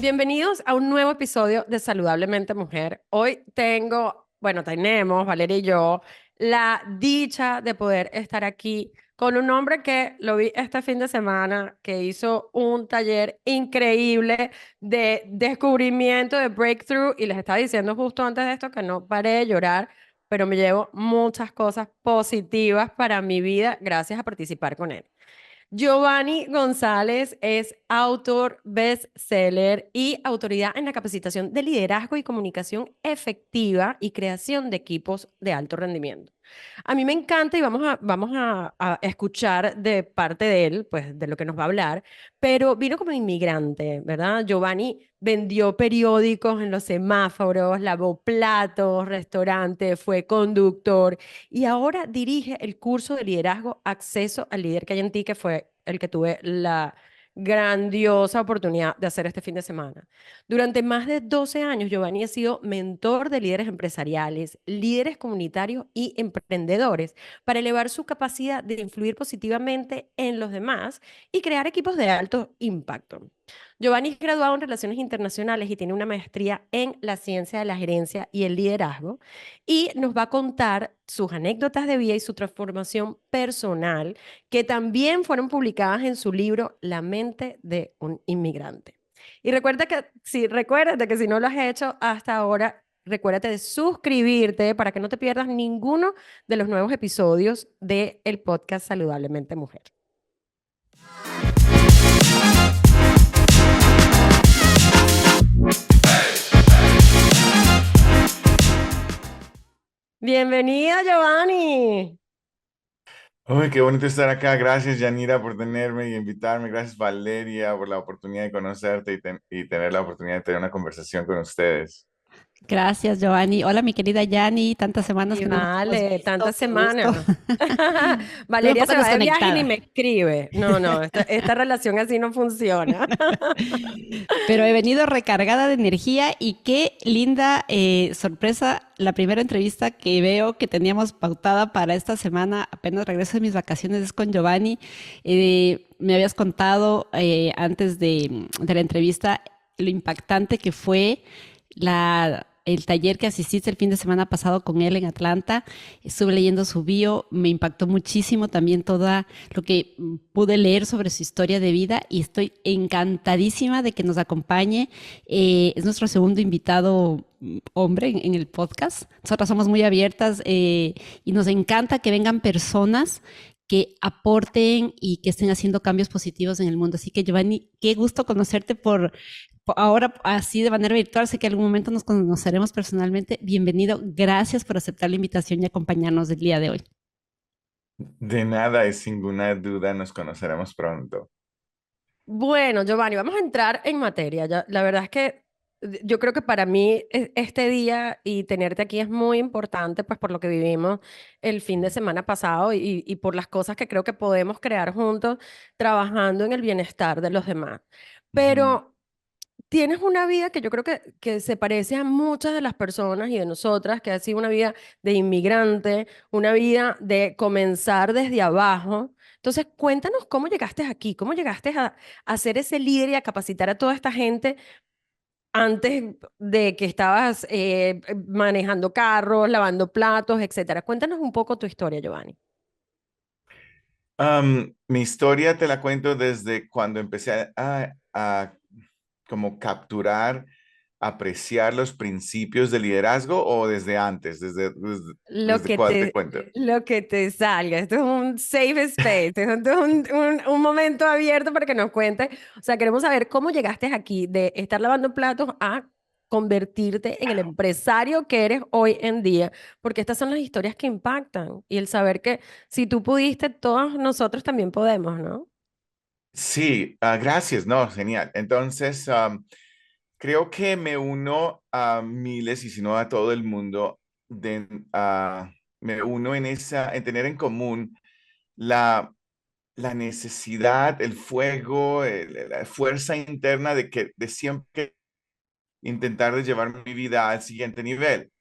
Bienvenidos a un nuevo episodio de Saludablemente Mujer. Hoy tenemos, Valeria y yo, la dicha de poder estar aquí con un hombre que lo vi este fin de semana, que hizo un taller increíble de descubrimiento, de breakthrough, y les estaba diciendo justo antes de esto que no paré de llorar, pero me llevo muchas cosas positivas para mi vida gracias a participar con él. Giovanni González es autor, bestseller y autoridad en la capacitación de liderazgo y comunicación efectiva y creación de equipos de alto rendimiento. A mí me encanta y vamos a escuchar de parte de él, pues de lo que nos va a hablar, pero vino como inmigrante, ¿verdad? Giovanni vendió periódicos en los semáforos, lavó platos, restaurantes, fue conductor y ahora dirige el curso de liderazgo Acceso al Líder que hay en ti, que fue el que tuve la grandiosa oportunidad de hacer este fin de semana. Durante más de 12 años, Giovanni ha sido mentor de líderes empresariales, líderes comunitarios y emprendedores para elevar su capacidad de influir positivamente en los demás y crear equipos de alto impacto. Giovanni es graduado en Relaciones Internacionales y tiene una maestría en la ciencia de la gerencia y el liderazgo y nos va a contar sus anécdotas de vida y su transformación personal que también fueron publicadas en su libro La mente de un inmigrante. Y recuérdate que si no lo has hecho hasta ahora, recuérdate de suscribirte para que no te pierdas ninguno de los nuevos episodios del podcast Saludablemente Mujer. Bienvenida, Giovanni. Uy, qué bonito estar acá. Gracias, Yanira, por tenerme y invitarme. Gracias, Valeria, por la oportunidad de conocerte y tener la oportunidad de tener una conversación con ustedes. Gracias, Giovanni. Hola, mi querida Yani. Tantas semanas Y que no nos hemos vale, visto. tantas Qué gusto. semanas. Estuve un Valeria poco se va de viaje y ni desconectada, me escribe. No, no, esta relación así no funciona. pero he venido recargada de energía y qué linda sorpresa. La primera entrevista que veo que teníamos pautada para esta semana, apenas regreso de mis vacaciones, es con Giovanni. Me habías contado antes de la entrevista lo impactante que fue el taller que asististe el fin de semana pasado con él en Atlanta. Estuve leyendo su bio, me impactó muchísimo también todo lo que pude leer sobre su historia de vida y estoy encantadísima de que nos acompañe. Es nuestro segundo invitado hombre en el podcast. Nosotras somos muy abiertas y nos encanta que vengan personas que aporten y que estén haciendo cambios positivos en el mundo. Así que, Giovanni, qué gusto conocerte ahora así de manera virtual. Sé que en algún momento nos conoceremos personalmente. Bienvenido. Gracias por aceptar la invitación y acompañarnos el día de hoy. De nada, es sin ninguna duda, nos conoceremos pronto. Bueno, Giovanni, vamos a entrar en materia. La verdad es que yo creo que para mí este día y tenerte aquí es muy importante, pues por lo que vivimos el fin de semana pasado y por las cosas que creo que podemos crear juntos trabajando en el bienestar de los demás. Ujú. Pero tienes una vida que yo creo que se parece a muchas de las personas y de nosotras, que ha sido una vida de inmigrante, una vida de comenzar desde abajo. Entonces, cuéntanos cómo llegaste aquí, cómo llegaste a ser ese líder y a capacitar a toda esta gente antes de que estabas manejando carros, lavando platos, etcétera. Cuéntanos un poco tu historia, Giovanni. Mi historia te la cuento desde cuando empecé a como capturar, apreciar los principios de liderazgo o desde antes, Lo desde que cuál te te, cuento. lo que te salga. Esto es un safe space, esto es un momento abierto para que nos cuentes. O sea, queremos saber cómo llegaste aquí de estar lavando platos a convertirte en el empresario que eres hoy en día, porque estas son las historias que impactan y el saber que si tú pudiste, todos nosotros también podemos, ¿no? Sí, gracias, no, genial. Entonces, creo que me uno a miles y si no a todo el mundo, me uno en tener en común la, la necesidad, el fuego, la fuerza interna de siempre intentar de llevar mi vida al siguiente nivel.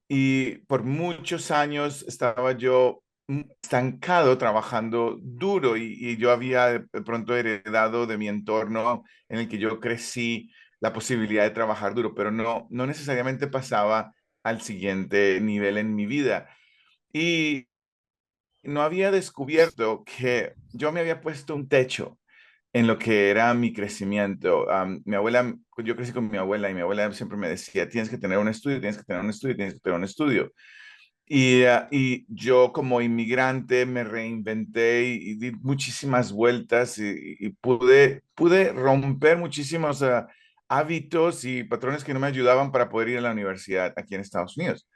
Y por muchos años estaba yo estancado trabajando duro y yo había de pronto heredado de mi entorno en el que yo crecí la posibilidad de trabajar duro, pero no necesariamente pasaba al siguiente nivel en mi vida. Y no había descubierto que yo me había puesto un techo en lo que era mi crecimiento. Mi abuela, yo crecí con mi abuela y mi abuela siempre me decía, tienes que tener un estudio, tienes que tener un estudio, tienes que tener un estudio. Y yo como inmigrante me reinventé y di muchísimas vueltas y pude romper muchísimos hábitos y patrones que no me ayudaban para poder ir a la universidad aquí en Estados Unidos.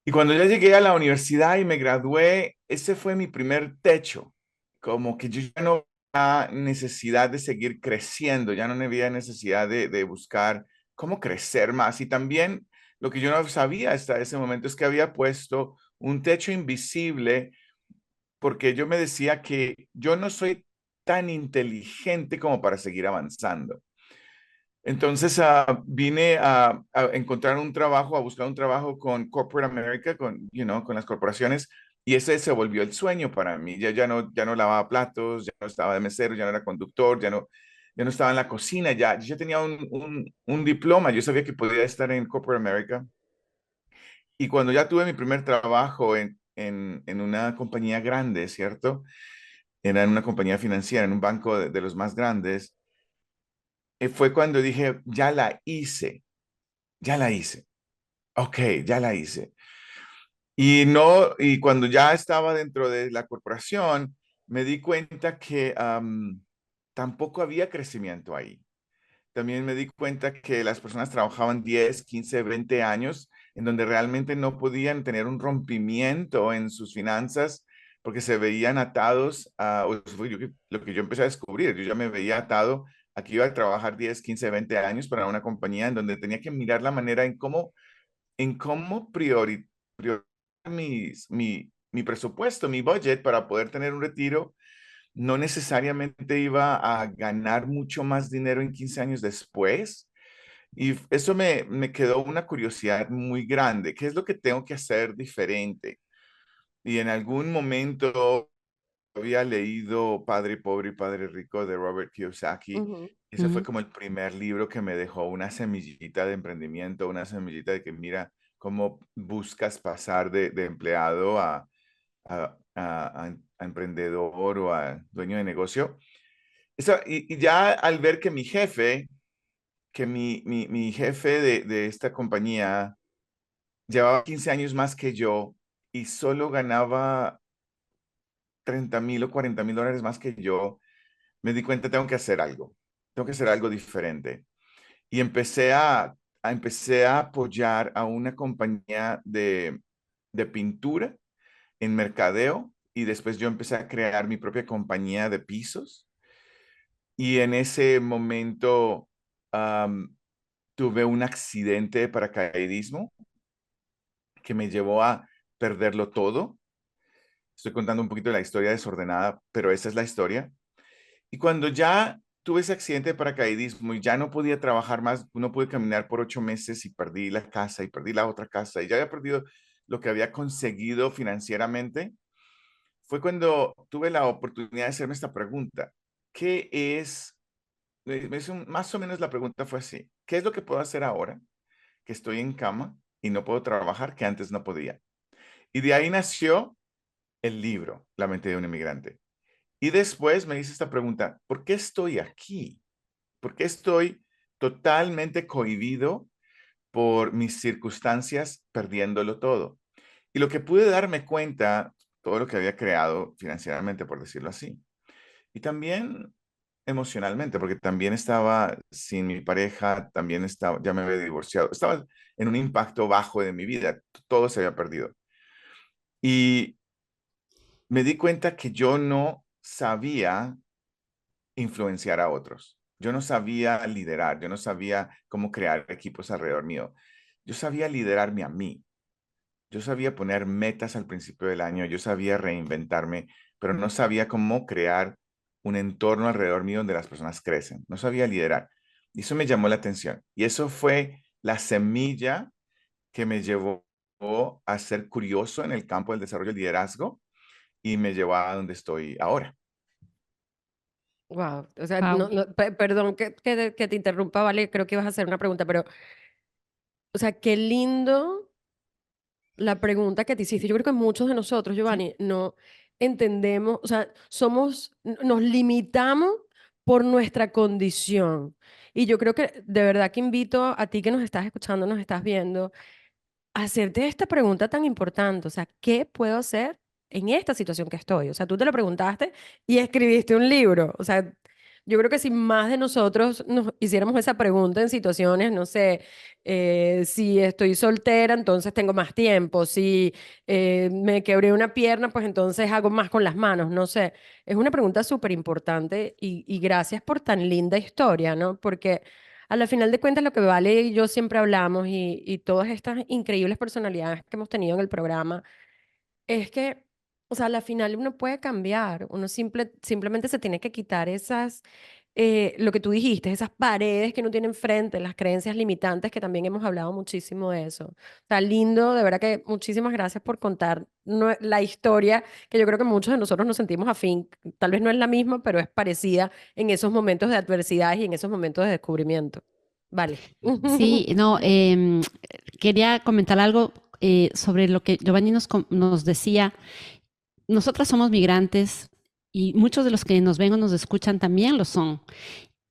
Y cuando ya llegué a la universidad y me gradué, ese fue mi primer techo, como que yo ya no había necesidad de seguir creciendo, ya no había necesidad de buscar cómo crecer más. Y también lo que yo no sabía hasta ese momento es que había puesto un techo invisible porque yo me decía que yo no soy tan inteligente como para seguir avanzando. Entonces vine a encontrar un trabajo, a buscar un trabajo con Corporate America, con las corporaciones, y ese se volvió el sueño para mí. Ya no lavaba platos, ya no estaba de mesero, ya no era conductor, ya no estaba en la cocina, ya tenía un diploma, yo sabía que podía estar en Corporate America. Y cuando ya tuve mi primer trabajo en una compañía grande, ¿cierto? Era en una compañía financiera, en un banco de los más grandes, fue cuando dije, ya la hice. Ok, ya la hice. Y no, y cuando ya estaba dentro de la corporación, me di cuenta que tampoco había crecimiento ahí. También me di cuenta que las personas trabajaban 10, 15, 20 años en donde realmente no podían tener un rompimiento en sus finanzas porque se veían atados a, o eso fue lo que yo empecé a descubrir. Yo ya me veía atado a que iba a trabajar 10, 15, 20 años para una compañía en donde tenía que mirar la manera en cómo priorizar mi presupuesto, mi budget para poder tener un retiro. No necesariamente iba a ganar mucho más dinero en 15 años después. Y eso me quedó una curiosidad muy grande. ¿Qué es lo que tengo que hacer diferente? Y en algún momento había leído Padre Pobre y Padre Rico de Robert Kiyosaki. Ujú. Ese fue Ujú. como el primer libro que me dejó una semillita de emprendimiento, una semillita de que mira cómo buscas pasar de empleado a emprendedor o a dueño de negocio. Y ya al ver que mi jefe, mi jefe de esta compañía llevaba 15 años más que yo y solo ganaba 30,000 o 40,000 dólares más que yo, me di cuenta, tengo que hacer algo diferente. Y empecé a apoyar a una compañía de pintura en mercadeo y después yo empecé a crear mi propia compañía de pisos. Y en ese momento am, tuve un accidente de paracaidismo que me llevó a perderlo todo. Estoy contando un poquito de la historia desordenada, pero esa es la historia. Y cuando ya tuve ese accidente de paracaidismo y ya no podía trabajar más, no pude caminar por 8 meses y perdí la casa y perdí la otra casa y ya había perdido lo que había conseguido financieramente, fue cuando tuve la oportunidad de hacerme esta pregunta. ¿Qué es? Más o menos la pregunta fue así. ¿Qué es lo que puedo hacer ahora que estoy en cama y no puedo trabajar que antes no podía? Y de ahí nació el libro, La mente de un inmigrante. Y después me hice esta pregunta, ¿por qué estoy aquí? ¿Por qué estoy totalmente cohibido por mis circunstancias, perdiéndolo todo? Y lo que pude darme cuenta, todo lo que había creado financieramente, por decirlo así, y también emocionalmente, porque también estaba sin mi pareja, también estaba, ya me había divorciado, estaba en un impacto bajo de mi vida, todo se había perdido. Y me di cuenta que yo no sabía influenciar a otros. Yo no sabía liderar, yo no sabía cómo crear equipos alrededor mío. Yo sabía liderarme a mí. Yo sabía poner metas al principio del año, yo sabía reinventarme, pero no sabía cómo crear un entorno alrededor mío donde las personas crecen. No sabía liderar. Y eso me llamó la atención. Y eso fue la semilla que me llevó a ser curioso en el campo del desarrollo del liderazgo y me llevó a donde estoy ahora. Wow, o sea, Wow. perdón que te interrumpa, vale, creo que ibas a hacer una pregunta, pero, o sea, qué lindo la pregunta que te hiciste. Yo creo que muchos de nosotros, Sí. Giovanni, no entendemos, o sea, nos limitamos por nuestra condición. Y yo creo que de verdad que invito a ti que nos estás escuchando, nos estás viendo, hacerte esta pregunta tan importante, o sea, ¿qué puedo hacer en esta situación que estoy? O sea, tú te lo preguntaste y escribiste un libro. O sea, yo creo que si más de nosotros nos hiciéramos esa pregunta en situaciones, no sé, si estoy soltera, entonces tengo más tiempo, si me quebré una pierna, pues entonces hago más con las manos, no sé. Es una pregunta súper importante y gracias por tan linda historia, ¿no? Porque a la final de cuentas, lo que Vale y yo siempre hablamos y todas estas increíbles personalidades que hemos tenido en el programa es que, o sea, a la final uno puede cambiar, uno simplemente se tiene que quitar lo que tú dijiste, esas paredes que uno tiene enfrente, las creencias limitantes, que también hemos hablado muchísimo de eso. Está lindo, de verdad que muchísimas gracias por contar la historia, que yo creo que muchos de nosotros nos sentimos afín, tal vez no es la misma, pero es parecida en esos momentos de adversidad y en esos momentos de descubrimiento. Vale. Sí, no, quería comentar algo sobre lo que Giovanni nos decía. Nosotras somos migrantes y muchos de los que nos ven o nos escuchan también lo son.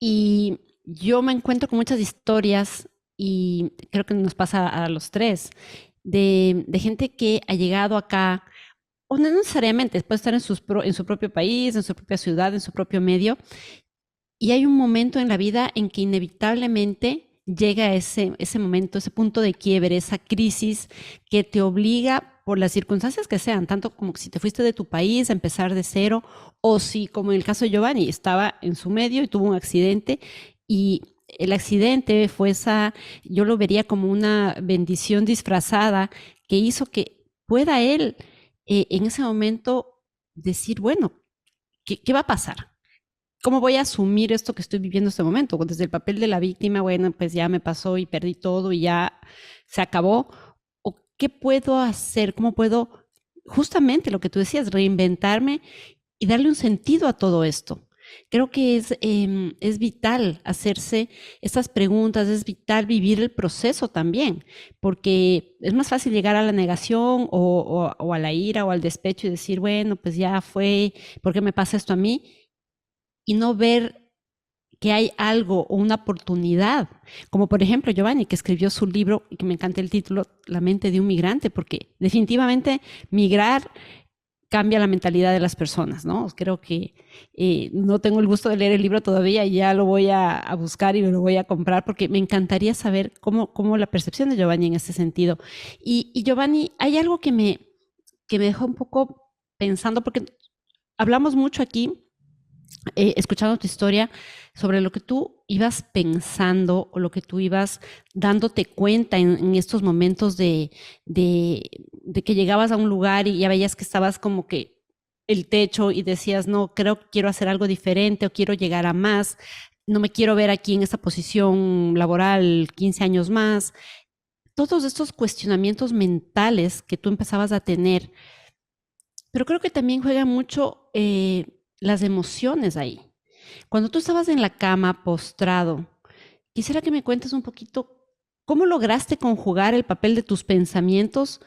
Y yo me encuentro con muchas historias y creo que nos pasa a los tres, de gente que ha llegado acá, o no necesariamente, puede estar en su propio país, en su propia ciudad, en su propio medio, y hay un momento en la vida en que inevitablemente llega ese momento, ese punto de quiebre, esa crisis que te obliga por las circunstancias que sean, tanto como si te fuiste de tu país a empezar de cero, o si, como en el caso de Giovanni, estaba en su medio y tuvo un accidente y el accidente fue yo lo vería como una bendición disfrazada que hizo que pueda él en ese momento decir, bueno, ¿qué va a pasar? ¿Cómo voy a asumir esto que estoy viviendo en este momento? Desde el papel de la víctima, bueno, pues ya me pasó y perdí todo y ya se acabó. ¿O qué puedo hacer? ¿Cómo puedo, justamente lo que tú decías, reinventarme y darle un sentido a todo esto? Creo que es vital hacerse estas preguntas, es vital vivir el proceso también, porque es más fácil llegar a la negación o a la ira o al despecho y decir, bueno, pues ya fue, ¿por qué me pasa esto a mí? Y no ver que hay algo o una oportunidad, como por ejemplo Giovanni, que escribió su libro y que me encanta el título, La mente de un migrante, porque definitivamente migrar cambia la mentalidad de las personas, ¿no? Creo que no tengo el gusto de leer el libro todavía y ya lo voy a buscar y me lo voy a comprar porque me encantaría saber cómo la percepción de Giovanni en este sentido. Y Giovanni, hay algo que me dejó un poco pensando, porque hablamos mucho aquí escuchando tu historia sobre lo que tú ibas pensando o lo que tú ibas dándote cuenta en estos momentos de que llegabas a un lugar y ya veías que estabas como que el techo y decías, no, creo que quiero hacer algo diferente o quiero llegar a más, no me quiero ver aquí en esta posición laboral 15 años más. Todos estos cuestionamientos mentales que tú empezabas a tener, pero creo que también juega mucho las emociones ahí. Cuando tú estabas en la cama postrado, quisiera que me cuentes un poquito cómo lograste conjugar el papel de tus pensamientos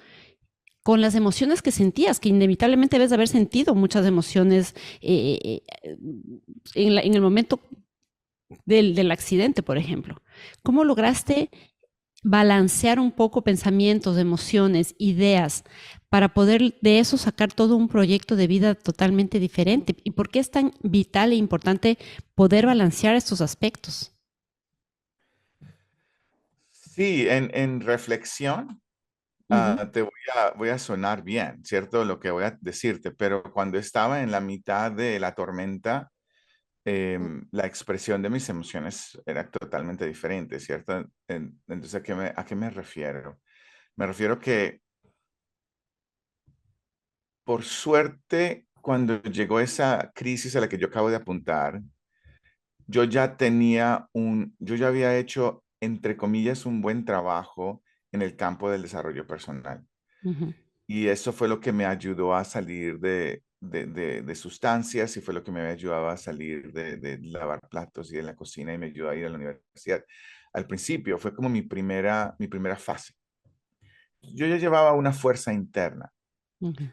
con las emociones que sentías, que inevitablemente debes de haber sentido muchas emociones en el momento del accidente, por ejemplo. ¿Cómo lograste balancear un poco pensamientos, emociones, ideas, para poder de eso sacar todo un proyecto de vida totalmente diferente? ¿Y por qué es tan vital e importante poder balancear estos aspectos? Sí, en reflexión, Ujú. voy a sonar bien, ¿cierto? Lo que voy a decirte, pero cuando estaba en la mitad de la tormenta, la expresión de mis emociones era totalmente diferente, ¿cierto? Entonces, a qué me refiero? Me refiero que, por suerte, cuando llegó esa crisis a la que yo acabo de apuntar, yo ya había hecho, entre comillas, un buen trabajo en el campo del desarrollo personal. Ujú. Y eso fue lo que me ayudó a salir de sustancias y fue lo que me ayudaba a salir de lavar platos y de la cocina y me ayudó a ir a la universidad. Al principio fue como mi primera fase. Yo ya llevaba una fuerza interna Ujú.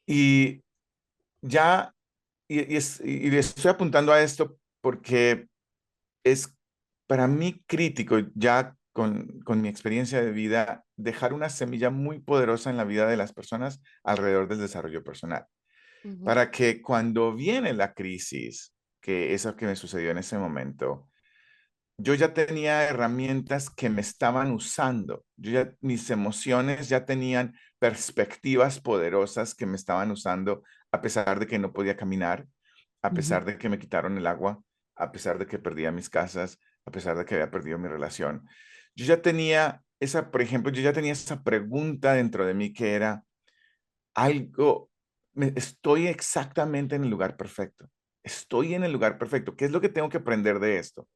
y ya, y le estoy apuntando a esto porque es para mí crítico, ya con mi experiencia de vida, dejar una semilla muy poderosa en la vida de las personas alrededor del desarrollo personal. Ujú, Para que cuando viene la crisis, que es lo que me sucedió en ese momento, yo ya tenía herramientas que me estaban usando. Mis emociones ya tenían perspectivas poderosas que me estaban usando a pesar de que no podía caminar, a Ujú. pesar de que me quitaron el agua, a pesar de que perdía mis casas, a pesar de que había perdido mi relación. Yo ya tenía por ejemplo, yo ya tenía esa pregunta dentro de mí que era algo, estoy exactamente en el lugar perfecto. Estoy en el lugar perfecto. ¿Qué es lo que tengo que aprender de esto?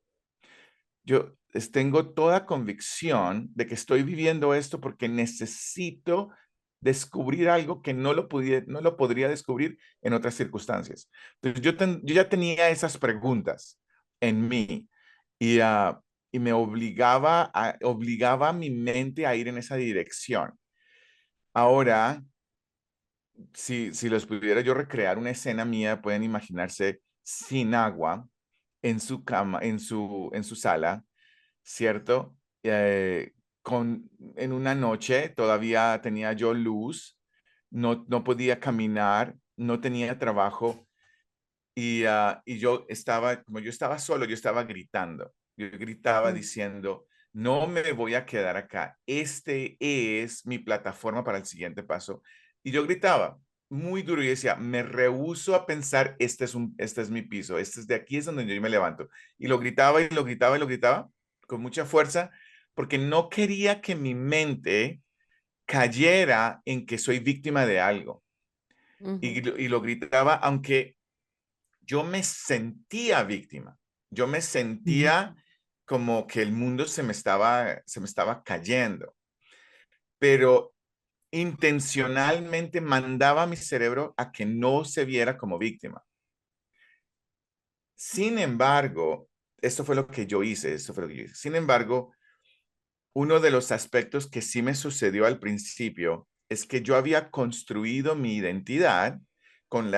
Tengo toda convicción de que estoy viviendo esto porque necesito descubrir algo que no lo podría descubrir en otras circunstancias. Entonces, yo ya tenía esas preguntas en mí y, y me obligaba a mi mente a ir en esa dirección. Ahora, si los pudiera yo recrear una escena mía, pueden imaginarse sin agua en su cama, en su sala, ¿cierto? En una noche todavía tenía yo luz, no podía caminar, no tenía trabajo y como yo estaba solo, yo estaba gritando. Yo gritaba Mm. diciendo, no me voy a quedar acá. Este es mi plataforma para el siguiente paso. Y yo gritaba muy duro y decía, me rehúso a pensar, este es mi piso, de aquí es donde yo me levanto. Y lo gritaba y lo gritaba y lo gritaba con mucha fuerza porque no quería que mi mente cayera en que soy víctima de algo. ujú, Y lo gritaba aunque yo me sentía víctima. Yo me Ujú. sentía como que el mundo se me estaba cayendo, pero intencionalmente mandaba a mi cerebro a que no se viera como víctima. Sin embargo, esto fue lo que yo hice, esto fue lo que yo hice. Sin embargo, uno de los aspectos que sí me sucedió al principio es que yo había construido mi identidad con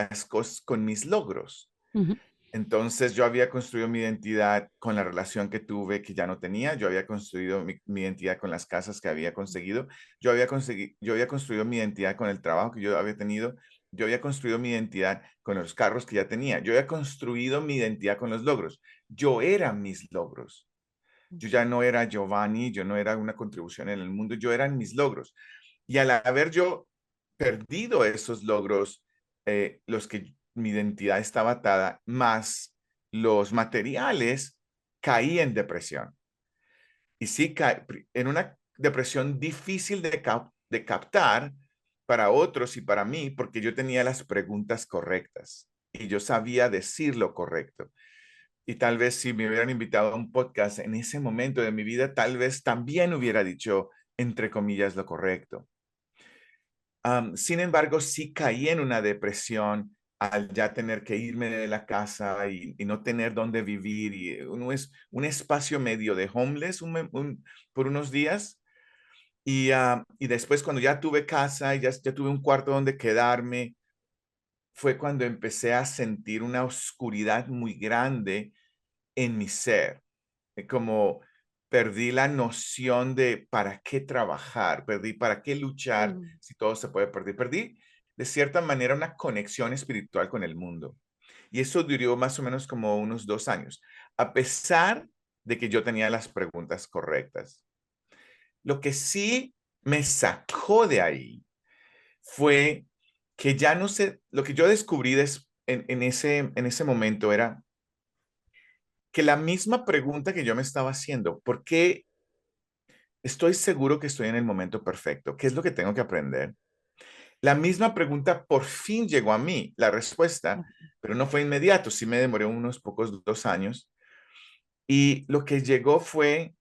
con mis logros. Ujú. Entonces yo había construido mi identidad con la relación que tuve que ya no tenía, yo había construido mi identidad con las casas que había conseguido, yo había construido mi identidad con el trabajo que yo había tenido, yo había construido mi identidad con los carros que ya tenía, yo había construido mi identidad con los logros. Yo era mis logros. Yo ya no era Giovanni, yo no era una contribución en el mundo, yo era mis logros. Y al haber yo perdido esos logros, los que mi identidad estaba atada, más los materiales, caí en depresión. Y sí, en una depresión difícil de captar para otros y para mí, porque yo tenía las preguntas correctas y yo sabía decir lo correcto. Y tal vez si me hubieran invitado a un podcast en ese momento de mi vida, tal vez también hubiera dicho, entre comillas, lo correcto. Sin embargo, sí caí en una depresión al ya tener que irme de la casa y no tener dónde vivir. Y uno es un espacio medio de homeless por unos días. Y después cuando ya tuve casa y ya tuve un cuarto donde quedarme, fue cuando empecé a sentir una oscuridad muy grande en mi ser. Como perdí la noción de para qué trabajar, perdí para qué luchar ujú. si todo se puede perder. Perdí de cierta manera una conexión espiritual con el mundo. Y eso duró más o menos como unos 2 años, a pesar de que yo tenía las preguntas correctas. Lo que sí me sacó de ahí fue que ya no sé, lo que yo descubrí en ese momento era que la misma pregunta que yo me estaba haciendo, ¿por qué estoy seguro que estoy en el momento perfecto? ¿Qué es lo que tengo que aprender? La misma pregunta por fin llegó a mí, la respuesta, pero no fue inmediato, sí me demoré unos pocos 2 años. Y lo que llegó fue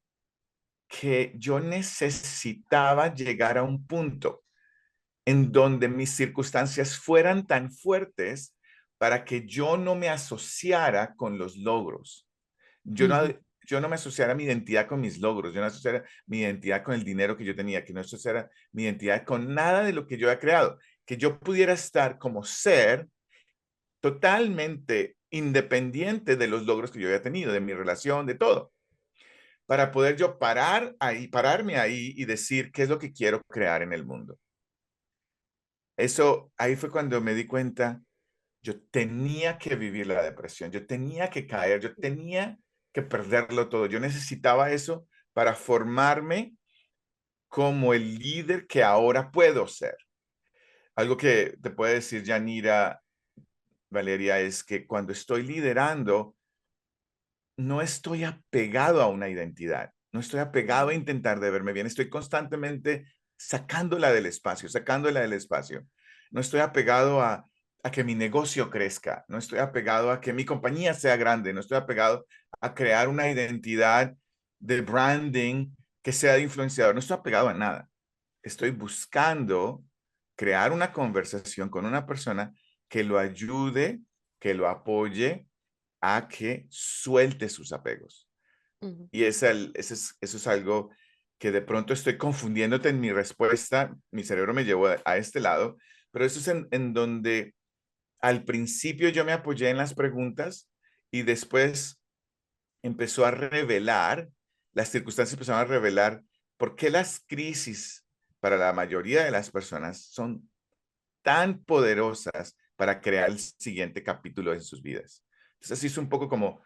que yo necesitaba llegar a un punto en donde mis circunstancias fueran tan fuertes para que yo no me asociara con los logros. Yo no, Ujú. yo no me asociara mi identidad con mis logros, yo no asociara mi identidad con el dinero que yo tenía, que no asociara mi identidad con nada de lo que yo he creado, que yo pudiera estar como ser totalmente independiente de los logros que yo había tenido, de mi relación, de todo, para poder yo pararme ahí y decir qué es lo que quiero crear en el mundo. Eso, ahí fue cuando me di cuenta, yo tenía que vivir la depresión, yo tenía que caer, yo tenía que perderlo todo. Yo necesitaba eso para formarme como el líder que ahora puedo ser. Algo que te puede decir Yanira, Valeria, es que cuando estoy liderando, no estoy apegado a una identidad, no estoy apegado a intentar de verme bien, estoy constantemente sacándola del espacio, sacándola del espacio. No estoy apegado a que mi negocio crezca, no estoy apegado a que mi compañía sea grande, no estoy apegado a crear una identidad de branding que sea de influenciador, no estoy apegado a nada. Estoy buscando crear una conversación con una persona que lo ayude, que lo apoye a que suelte sus apegos. Ujú. Y eso es algo que de pronto estoy confundiéndote en mi respuesta, mi cerebro me llevó a este lado, pero eso es en donde al principio yo me apoyé en las preguntas y después empezó a revelar, las circunstancias empezaron a revelar por qué las crisis para la mayoría de las personas son tan poderosas para crear el siguiente capítulo en sus vidas. Entonces así es un poco como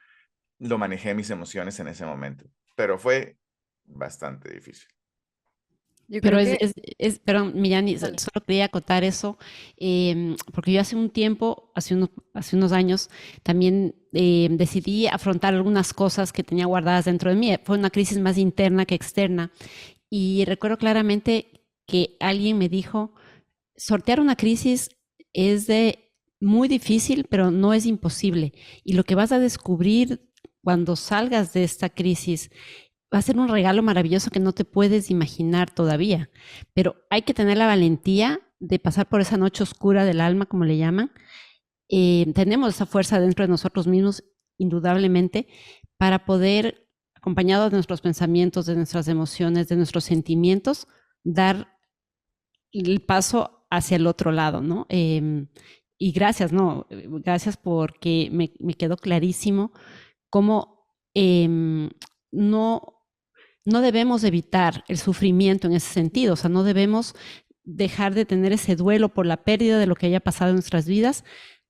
lo manejé mis emociones en ese momento, pero fue bastante difícil. Yo Pero creo que, perdón, Millán, dale. solo quería acotar eso, porque yo hace un tiempo, hace unos años, también decidí afrontar algunas cosas que tenía guardadas dentro de mí. Fue una crisis más interna que externa. Y recuerdo claramente que alguien me dijo, sortear una crisis es muy difícil, pero no es imposible. Y lo que vas a descubrir cuando salgas de esta crisis va a ser un regalo maravilloso que no te puedes imaginar todavía. Pero hay que tener la valentía de pasar por esa noche oscura del alma, como le llaman. Tenemos esa fuerza dentro de nosotros mismos, indudablemente, para poder, acompañados de nuestros pensamientos, de nuestras emociones, de nuestros sentimientos, dar el paso hacia el otro lado, ¿no? Y gracias, ¿no? Gracias porque me quedó clarísimo cómo no, no debemos evitar el sufrimiento en ese sentido, o sea, no debemos dejar de tener ese duelo por la pérdida de lo que haya pasado en nuestras vidas.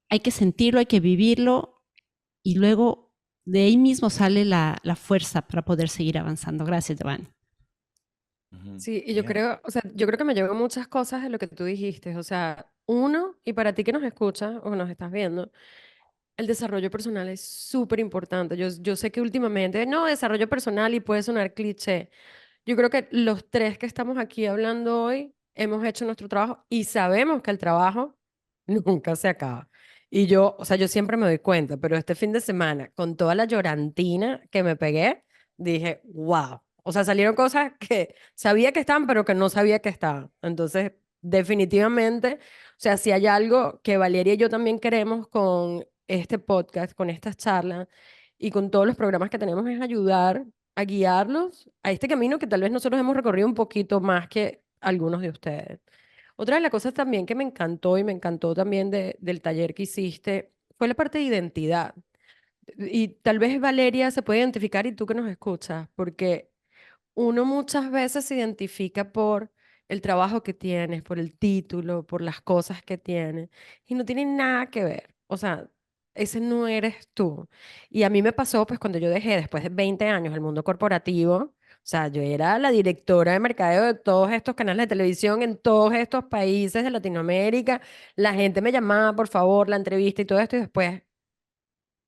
Hay que sentirlo, hay que vivirlo y luego de ahí mismo sale la fuerza para poder seguir avanzando. Gracias, Giovanni. Ujú. Sí, y yo Yeah. creo, o sea, yo creo que me llevo muchas cosas de lo que tú dijiste. O sea, uno, y para ti que nos escuchas o nos estás viendo, el desarrollo personal es súper importante. Yo sé que últimamente, no, desarrollo personal y puede sonar cliché. Yo creo que los tres que estamos aquí hablando hoy hemos hecho nuestro trabajo y sabemos que el trabajo nunca se acaba. Y yo, o sea, yo siempre me doy cuenta, pero este fin de semana, con toda la llorantina que me pegué, dije, wow. O sea, salieron cosas que sabía que estaban, pero que no sabía que estaban. Entonces, definitivamente, o sea, si hay algo que Valeria y yo también queremos con este podcast, con estas charlas y con todos los programas que tenemos, es ayudar a guiarlos a este camino que tal vez nosotros hemos recorrido un poquito más que algunos de ustedes. Otra de las cosas también que me encantó y me encantó también del taller que hiciste fue la parte de identidad. Y tal vez Valeria se puede identificar y tú que nos escuchas, porque uno muchas veces se identifica por el trabajo que tienes, por el título, por las cosas que tienes, y no tiene nada que ver. O sea, ese no eres tú. Y a mí me pasó, pues, cuando yo dejé, después de 20 años, el mundo corporativo, o sea, yo era la directora de mercadeo de todos estos canales de televisión en todos estos países de Latinoamérica. La gente me llamaba, por favor, la entrevista y todo esto, y después,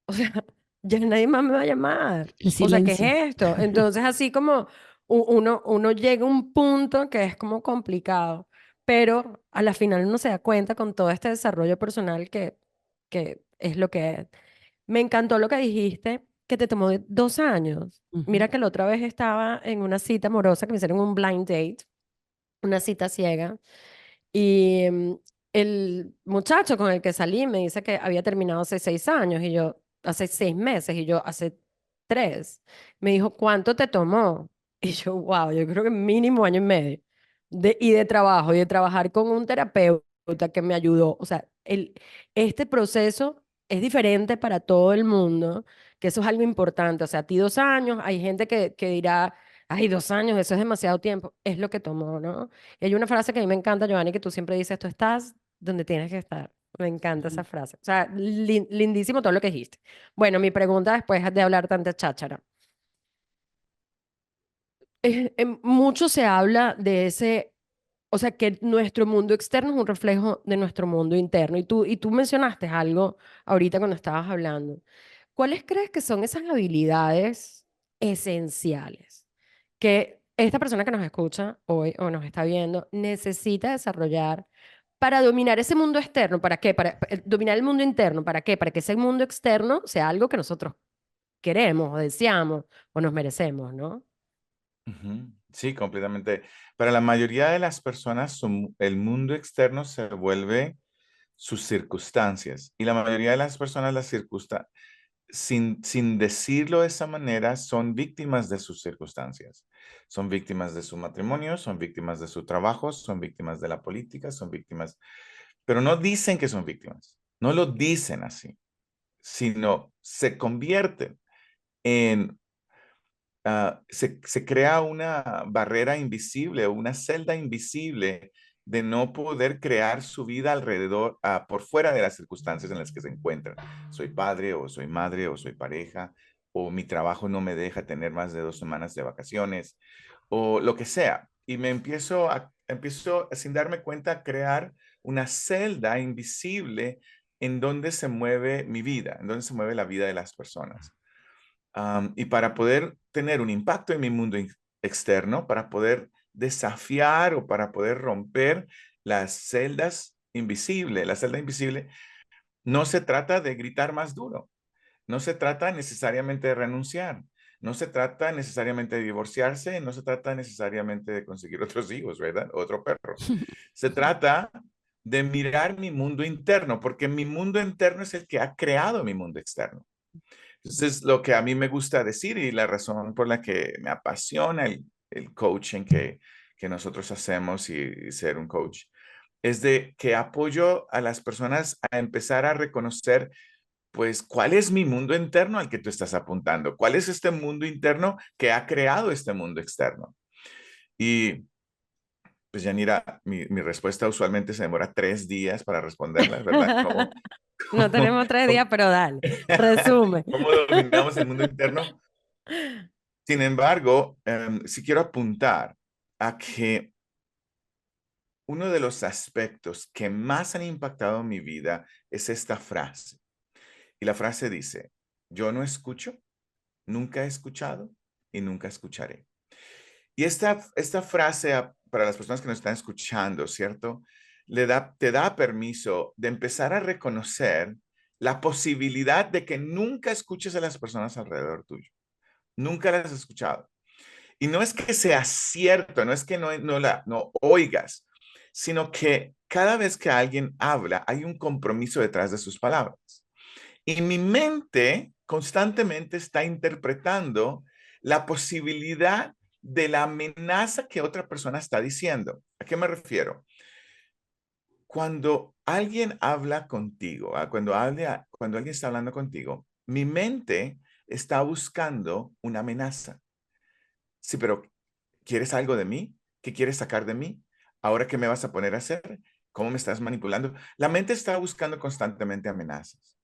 o sea, ya nadie más me va a llamar. El O sea, ¿qué es silencio. esto? Entonces, así como uno llega a un punto que es como complicado, pero a la final uno se da cuenta con todo este desarrollo personal que es lo que es. Me encantó lo que dijiste que te tomó 2 años. Mira Ujú. que la otra vez estaba en una cita amorosa que me hicieron un blind date, una cita ciega, y el muchacho con el que salí me dice que había terminado hace 6 años y yo, hace 6 meses y yo, hace 3. Me dijo, ¿cuánto te tomó? Y yo, wow, yo creo que mínimo año y medio. Y de trabajo, y de trabajar con un terapeuta que me ayudó. O sea, este proceso es diferente para todo el mundo, que eso es algo importante. O sea, a ti 2 años, hay gente que dirá, ay, 2 años, eso es demasiado tiempo. Es lo que tomó, ¿no? Y hay una frase que a mí me encanta, Giovanni, que tú siempre dices, tú estás donde tienes que estar. Me encanta esa Ujú. frase. O sea, lindísimo todo lo que dijiste. Bueno, mi pregunta después de hablar tanta cháchara. Mucho se habla de ese, o sea, que nuestro mundo externo es un reflejo de nuestro mundo interno. Y tú mencionaste algo ahorita cuando estabas hablando. ¿Cuáles crees que son esas habilidades esenciales que esta persona que nos escucha hoy o nos está viendo necesita desarrollar para dominar ese mundo externo? ¿Para qué? Para dominar el mundo interno. ¿Para qué? Para que ese mundo externo sea algo que nosotros queremos o deseamos o nos merecemos, ¿no? Ujú. Sí, completamente. Para la mayoría de las personas, el mundo externo se vuelve sus circunstancias. Y la mayoría de las personas, sin decirlo de esa manera, son víctimas de sus circunstancias. Son víctimas de su matrimonio, son víctimas de su trabajo, son víctimas de la política, son víctimas, pero no dicen que son víctimas. No lo dicen así, sino se convierten en se crea una barrera invisible o una celda invisible de no poder crear su vida alrededor, por fuera de las circunstancias en las que se encuentran. Soy padre o soy madre o soy pareja o mi trabajo no me deja tener más de 2 semanas de vacaciones o lo que sea. Y empiezo sin darme cuenta a crear una celda invisible en donde se mueve mi vida, en donde se mueve la vida de las personas. Y para poder tener un impacto en mi mundo externo, para poder desafiar o para poder romper las celdas invisibles, la celda invisible, no se trata de gritar más duro, no se trata necesariamente de renunciar, no se trata necesariamente de divorciarse, no se trata necesariamente de conseguir otros hijos, ¿verdad? Otro perro. Se trata de mirar mi mundo interno, porque mi mundo interno es el que ha creado mi mundo externo. Entonces, lo que a mí me gusta decir y la razón por la que me apasiona el coaching que nosotros hacemos y ser un coach, es de que apoyo a las personas a empezar a reconocer, pues, cuál es mi mundo interno al que tú estás apuntando, cuál es este mundo interno que ha creado este mundo externo. Y, pues, Yanira, mi respuesta usualmente se demora 3 días para responderla, ¿verdad? No Cómo, tenemos 3 días, cómo, pero dale, resume. cómo dominamos el mundo interno? Sin embargo, sí quiero apuntar a que uno de los aspectos que más han impactado mi vida es esta frase. Y la frase dice, yo no escucho, nunca he escuchado y nunca escucharé. Y esta frase para las personas que nos están escuchando, ¿cierto? Te da permiso de empezar a reconocer la posibilidad de que nunca escuches a las personas alrededor tuyo. Nunca las has escuchado. Y no es que sea cierto, no es que no oigas, sino que cada vez que alguien habla, hay un compromiso detrás de sus palabras. Y mi mente constantemente está interpretando la posibilidad de la amenaza que otra persona está diciendo. ¿A qué me refiero? Cuando alguien habla contigo, cuando alguien está hablando contigo, mi mente está buscando una amenaza. Sí, pero ¿quieres algo de mí? ¿Qué quieres sacar de mí? ¿Ahora qué me vas a poner a hacer? ¿Cómo me estás manipulando? La mente está buscando constantemente amenazas.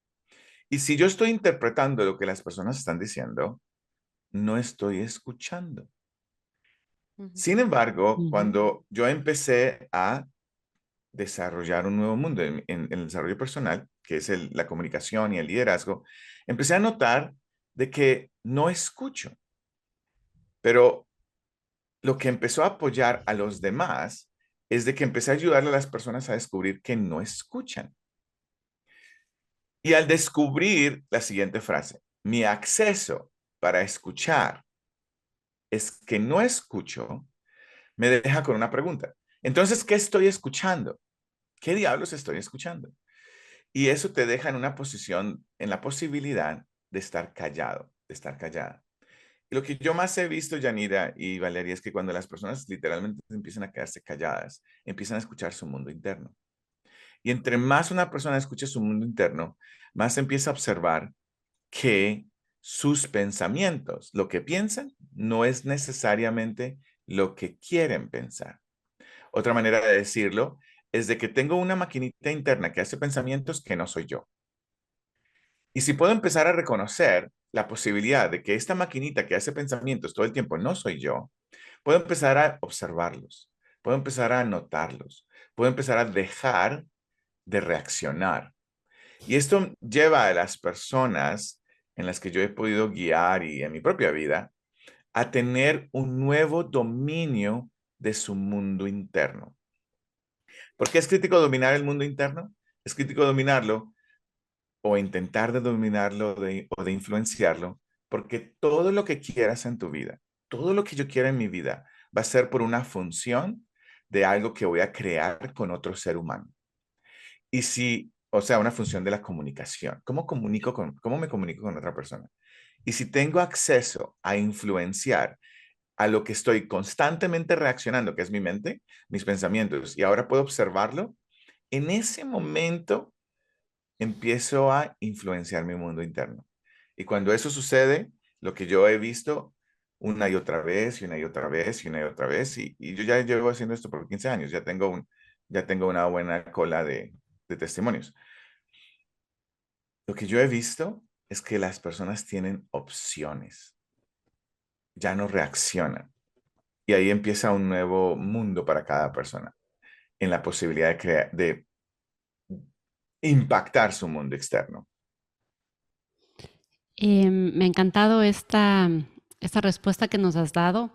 Y si yo estoy interpretando lo que las personas están diciendo, no estoy escuchando. Ujú. Sin embargo, Ujú. cuando yo empecé a desarrollar un nuevo mundo en el desarrollo personal, que es la comunicación y el liderazgo, empecé a notar de que no escucho, pero lo que empezó a apoyar a los demás es de que empecé a ayudarle a las personas a descubrir que no escuchan. Y al descubrir la siguiente frase, mi acceso para escuchar es que no escucho, me deja con una pregunta. Entonces, ¿qué estoy escuchando? ¿Qué diablos estoy escuchando? Y eso te deja en una posición, en la posibilidad de estar callado, de estar callada. Y lo que yo más he visto, Yanira y Valeria, es que cuando las personas literalmente empiezan a quedarse calladas, empiezan a escuchar su mundo interno. Y entre más una persona escuche su mundo interno, más empieza a observar que sus pensamientos, lo que piensan, no es necesariamente lo que quieren pensar. Otra manera de decirlo es de que tengo una maquinita interna que hace pensamientos que no soy yo. Y si puedo empezar a reconocer la posibilidad de que esta maquinita que hace pensamientos todo el tiempo no soy yo, puedo empezar a observarlos, puedo empezar a notarlos, puedo empezar a dejar de reaccionar. Y esto lleva a las personas en las que yo he podido guiar y en mi propia vida a tener un nuevo dominio de su mundo interno. ¿Por qué es crítico dominar el mundo interno? Es crítico dominarlo o intentar de dominarlo o de influenciarlo, porque todo lo que quieras en tu vida, todo lo que yo quiera en mi vida, va a ser por una función de algo que voy a crear con otro ser humano. Y si, o sea, una función de la comunicación. ¿Cómo me comunico con otra persona? Y si tengo acceso a influenciar a lo que estoy constantemente reaccionando, que es mi mente, mis pensamientos, y ahora puedo observarlo, en ese momento empiezo a influenciar mi mundo interno. Y cuando eso sucede, lo que yo he visto una y otra vez, y una y otra vez, y una y otra vez, y yo ya llevo haciendo esto por 15 años, ya tengo una buena cola de testimonios. Lo que yo he visto es que las personas tienen opciones, ya no reaccionan. Y ahí empieza un nuevo mundo para cada persona, en la posibilidad de de impactar su mundo externo. Me ha encantado esta respuesta que nos has dado,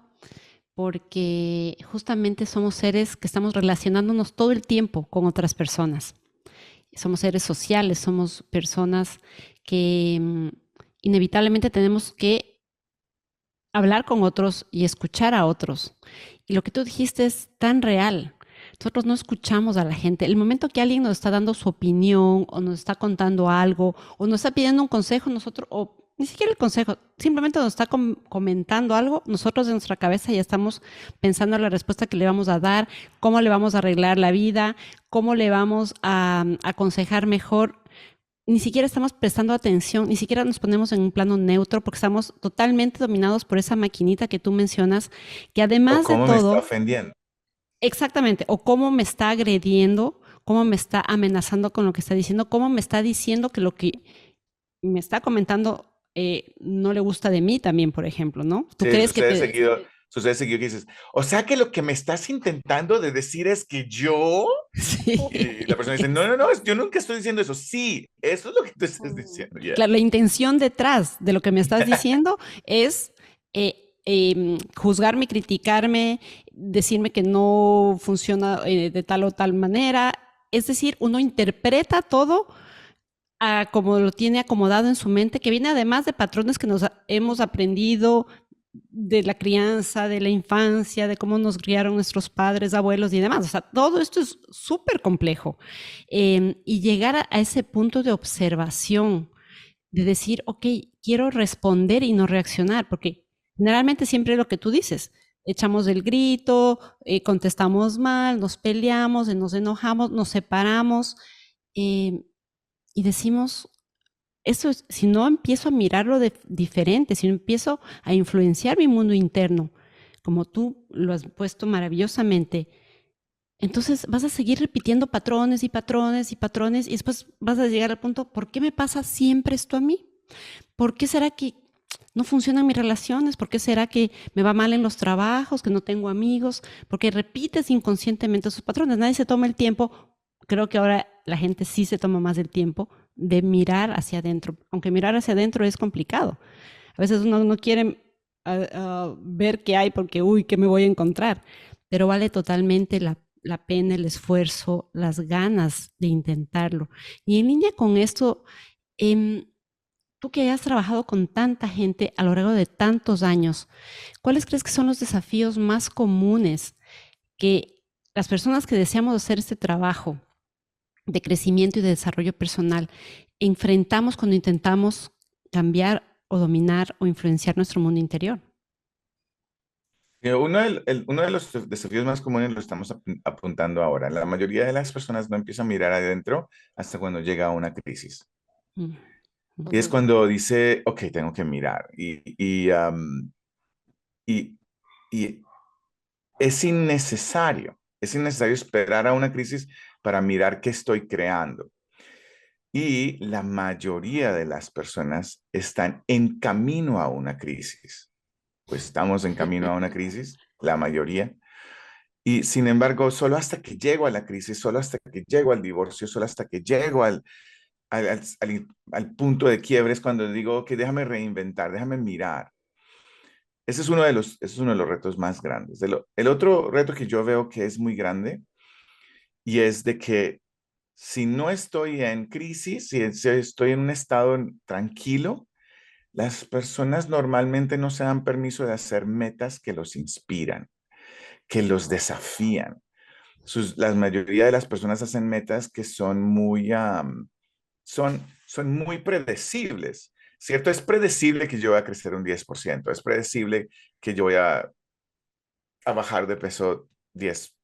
porque justamente somos seres que estamos relacionándonos todo el tiempo con otras personas. Somos seres sociales, somos personas que inevitablemente tenemos que hablar con otros y escuchar a otros. Y lo que tú dijiste es tan real. Nosotros no escuchamos a la gente. El momento que alguien nos está dando su opinión o nos está contando algo o nos está pidiendo un consejo, nosotros, o ni siquiera el consejo, simplemente nos está comentando algo, nosotros en nuestra cabeza ya estamos pensando en la respuesta que le vamos a dar, cómo le vamos a arreglar la vida, cómo le vamos a aconsejar mejor. Ni siquiera estamos prestando atención, ni siquiera nos ponemos en un plano neutro porque estamos totalmente dominados por esa maquinita que tú mencionas, que O además de cómo me está todo, ofendiendo. exactamente, o cómo me está agrediendo, cómo me está amenazando con lo que está diciendo, cómo me está diciendo que lo que me está comentando no le gusta de mí también, por ejemplo, ¿no? ¿Tú Sí, crees que te... sucede seguido que dices, o sea que lo que me estás intentando de decir es que yo... Y la Sí. persona dice, no, no, no, yo nunca estoy diciendo eso. Sí, eso es lo que tú estás diciendo. Yeah. Claro, la intención detrás de lo que me estás diciendo es juzgarme, criticarme, decirme que no funciona de tal o tal manera. Es decir, uno interpreta todo como lo tiene acomodado en su mente, que viene además de patrones que nos hemos aprendido de la crianza, de la infancia, de cómo nos criaron nuestros padres, abuelos y demás. O sea, todo esto es súper complejo. Y llegar a ese punto de observación, de decir, ok, quiero responder y no reaccionar, porque generalmente siempre es lo que tú dices, echamos el grito, contestamos mal, nos peleamos, nos enojamos, nos separamos y decimos, eso es, si no empiezo a mirarlo diferente, si no empiezo a influenciar mi mundo interno, como tú lo has puesto maravillosamente, entonces vas a seguir repitiendo patrones y patrones y patrones y después vas a llegar al punto, ¿por qué me pasa siempre esto a mí? ¿Por qué será que no funcionan mis relaciones? ¿Por qué será que me va mal en los trabajos, que no tengo amigos? Porque repites inconscientemente esos patrones. Nadie se toma el tiempo. Creo que ahora la gente sí se toma más el tiempo de mirar hacia adentro, aunque mirar hacia adentro es complicado. A veces uno no quiere ver qué hay porque, uy, ¿qué me voy a encontrar? Pero vale totalmente la pena, el esfuerzo, las ganas de intentarlo. Y en línea con esto, eh, tú que hayas trabajado con tanta gente a lo largo de tantos años, ¿cuáles crees que son los desafíos más comunes que las personas que deseamos hacer este trabajo de crecimiento y de desarrollo personal enfrentamos cuando intentamos cambiar o dominar o influenciar nuestro mundo interior? Uno de los desafíos más comunes lo estamos apuntando ahora. La mayoría de las personas no empiezan a mirar adentro hasta cuando llega a una crisis. Mm, Y es Ujú. cuando dice, ok, tengo que mirar. Y, y es innecesario esperar a una crisis para mirar qué estoy creando. Y la mayoría de las personas están en camino a una crisis. Pues estamos en camino a una crisis, la mayoría. Y sin embargo, solo hasta que llego a la crisis, solo hasta que llego al divorcio, solo hasta que llego al punto de quiebre es cuando digo que déjame reinventar, déjame mirar. Ese es uno de los retos más grandes. El otro reto que yo veo que es muy grande y es de que si no estoy en crisis, si estoy en un estado tranquilo, las personas normalmente no se dan permiso de hacer metas que los inspiran, que los desafían. La mayoría de las personas hacen metas que son son muy predecibles, ¿cierto? Es predecible que yo voy a crecer un 10%, es predecible que yo voy a bajar de peso 10,